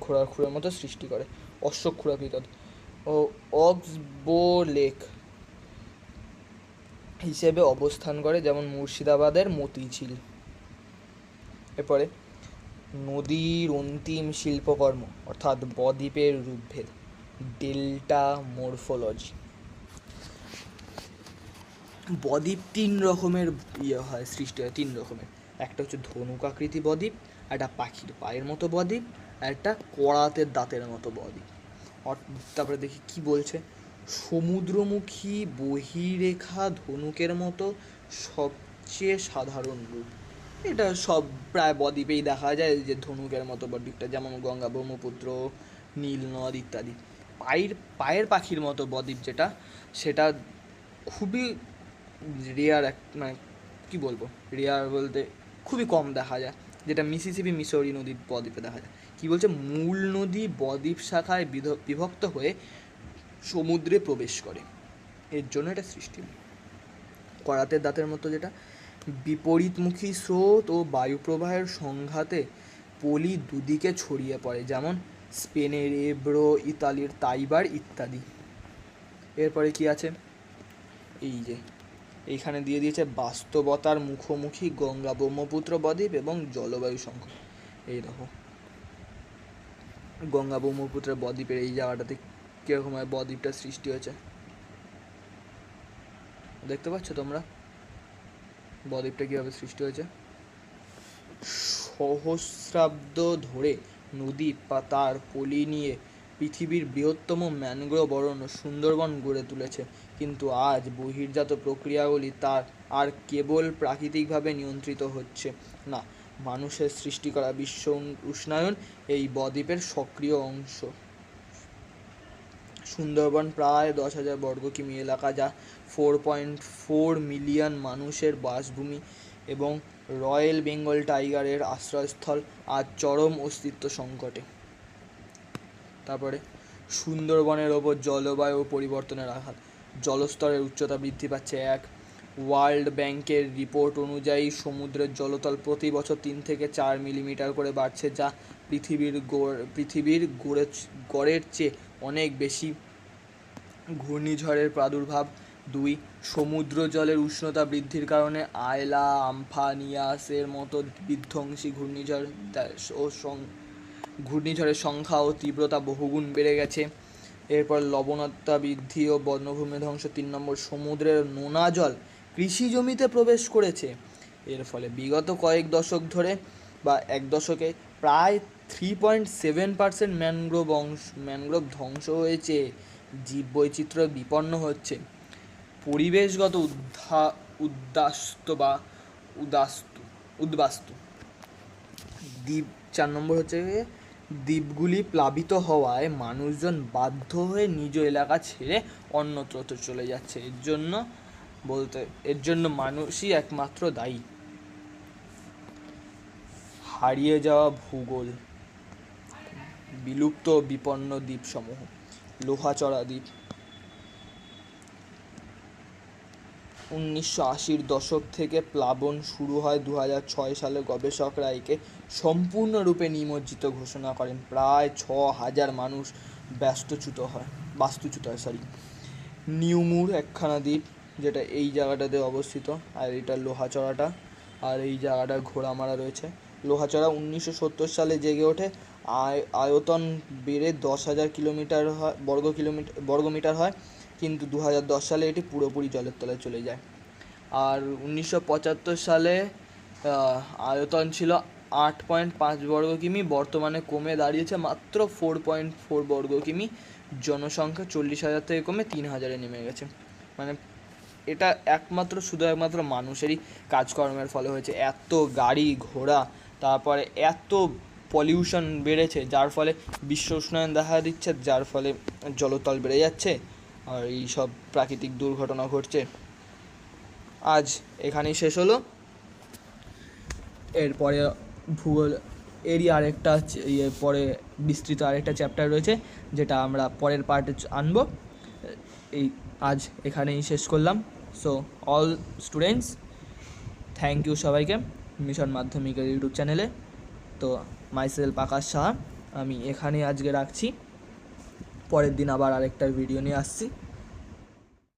ঘোড়ার খুরের মতো সৃষ্টি করে, অশ্বক্ষুরাকৃত। ও অক্সবো লেক হিসেবে অবস্থান করে, যেমন মুর্শিদাবাদের মতিঝিল। এরপরে নদীর অন্তিম শিল্পকর্ম, অর্থাৎ বদ্বীপের রূপভেদ, ডেল্টা মরফোলজি। বদ্বীপ তিন রকমের হয়, সৃষ্টি হয় তিন রকমের। একটা হচ্ছে ধনুক আকৃতি বদ্বীপ, একটা পাখির পায়ের মতো বদ্বীপ, আর একটা করাতের দাঁতের মতো বদ্বীপ। তারপরে দেখি কি বলছে, সমুদ্রমুখী বহিরেখা ধনুকের মতো সবচেয়ে সাধারণ রূপ। এটা সব প্রায় বদ্বীপেই দেখা যায়, যে ধনুকের মতো বদ্বীপটা, যেমন গঙ্গা, ব্রহ্মপুত্র, নীল নদ ইত্যাদি। পায়ের পাখির মতো বদ্বীপ যেটা, সেটা খুবই রেয়ার, মানে কী বলবো, রেয়ার বলতে খুবই কম দেখা যায়, যেটা মিসিসিপি মিসৌরি নদীর বদ্বীপে দেখা যায়। কী বলছে, মূল নদী বদ্বীপ শাখায় বিভক্ত হয়ে সমুদ্রে প্রবেশ করে, এর জন্য এটা সৃষ্টি। করাতের দাঁতের মতো যেটা, বিপরীতমুখী স্রোত ও বায়ুপ্রবাহের সংঘাতে পলি দুদিকে ছড়িয়ে পড়ে, যেমন স্পেনের এব্রো, ইতালির তাইবার ইত্যাদি। এরপরে কি আছে, এই যে এইখানে দিয়ে দিয়েছে বাস্তবতার মুখোমুখি গঙ্গা ব্রহ্মপুত্র বদ্বীপ এবং জলবায়ু সংকট। এই দেখো গঙ্গা ব্রহ্মপুত্রের বদ্বীপের এই জায়গাটাতে কীরকম বদ্বীপটা সৃষ্টি হয়েছে, দেখতে পাচ্ছ তোমরা বদ্বীপটা কীভাবে সৃষ্টি হয়েছে। সহস্রাব্দ ধরে নদী বা তার পলি নিয়ে পৃথিবীর বৃহত্তম ম্যানগ্রোভ অরণ্য সুন্দরবন গড়ে তুলেছে, কিন্তু আজ বহির্জাত প্রক্রিয়াগুলি তার আর কেবল প্রাকৃতিকভাবে নিয়ন্ত্রিত হচ্ছে না, মানুষের সৃষ্টি করা বিশ্ব উষ্ণায়ন এই বদ্বীপের সক্রিয় অংশ। সুন্দরবন প্রায় 10,000 বর্গ কিমি এলাকা, যা 4.4 মিলিয়ন মানুষের বাসভূমি এবং রয়্যাল বেঙ্গল টাইগারের আশ্রয়স্থল, আজ চরম অস্তিত্ব সংকটে। তারপরে সুন্দরবনের ওপর জলবায়ু পরিবর্তনের আঘাত, জলস্তরের উচ্চতা বৃদ্ধি পাচ্ছে। ওয়ার্ল্ড ব্যাংকের রিপোর্ট অনুযায়ী সমুদ্রের জলতল প্রতি বছর 3 থেকে 4 মিলিমিটার করে বাড়ছে, যা পৃথিবীর গড়ের চেয়ে অনেক বেশি। ঘূর্ণিঝড়ের প্রাদুর্ভাব। 2. সমুদ্র জলের উষ্ণতা বৃদ্ধির কারণে আয়লা, আম্ফা, নিয়াসের মতো বিধ্বংসী ঘূর্ণিঝড়ের সংখ্যা ও তীব্রতা বহুগুণ বেড়ে গেছে। এরপর লবণাক্ততা বৃদ্ধি ও বন্যভূমি ধ্বংস। 3 নম্বর, সমুদ্রের নোনা জল কৃষি জমিতে প্রবেশ করেছে। এর ফলে বিগত কয়েক দশক ধরে বা এক দশকে প্রায় 3.7% ম্যানগ্রোভ ধ্বংস হয়েছে, জীববৈচিত্র্য বিপন্ন হচ্ছে। পরিবেশগত উদ্বাস্তু দ্বীপ। 4 নম্বর হচ্ছে দ্বীপগুলি প্লাবিত হওয়ায় মানুষজন বাধ্য হয়ে নিজ এলাকা ছেড়ে অন্যত্র চলে যাচ্ছে। এর জন্য মানুষই একমাত্র দায়ী। হারিয়ে যাওয়া ভূগোল, বিলুপ্ত বিপন্ন দ্বীপসমূহ। লোহাচড়া দ্বীপ। 1980-র দশক থেকে প্লাবন শুরু হয়। 2006 সালে গবেষকরা একে সম্পূর্ণরূপে নিমজ্জিত ঘোষণা করেন। প্রায় 6,000 মানুষ বাস্তুচ্যুত হয়। নিউমুর একখানা দ্বীপ, যেটা এই জায়গাটাতে অবস্থিত, আর এটা লোহাচড়াটা, আর এই জায়গাটা ঘোড়ামারা রয়েছে। লোহাচড়া 1970 সালে জেগে ওঠে। আয়তন বেড়ে 10,000 বর্গমিটার হয়, কিন্তু 2010 সালে এটি পুরোপুরি জলের তলায় চলে যায়। আর 1975 সালে আয়তন ছিল 8.5 বর্গ কিমি, বর্তমানে কমে দাঁড়িয়েছে মাত্র 4.4 বর্গ কিমি। জনসংখ্যা 40,000 থেকে কমে 3,000-এ নেমে গেছে। মানে এটা শুধু একমাত্র মানুষেরই কাজকর্মের ফলে হয়েছে। এত গাড়ি ঘোড়া, তারপরে এত পলিউশন বেড়েছে, যার ফলে বিশ্ব উষ্ণায়ন দেখা দিচ্ছে, যার ফলে জলতল বেড়ে যাচ্ছে আর এই সব প্রাকৃতিক দুর্ঘটনা ঘটছে। আজ এখানেই শেষ হলো। এরপরে ভূগোল এরই আরেকটা পরে বিস্তৃত আরেকটা চ্যাপ্টার রয়েছে, যেটা আমরা পরের পার্টে আনবো। আজ এখানেই শেষ করলাম। So all students, thank you সবাইকে মিশন মাধ্যমিকের ইউটিউব চ্যানেলে। তো মাইসেলফ আকাশ সাহা, আমি এখানেই আজকে রাখছি। পরের দিন আবার আরেকটা ভিডিও নিয়ে আসছি।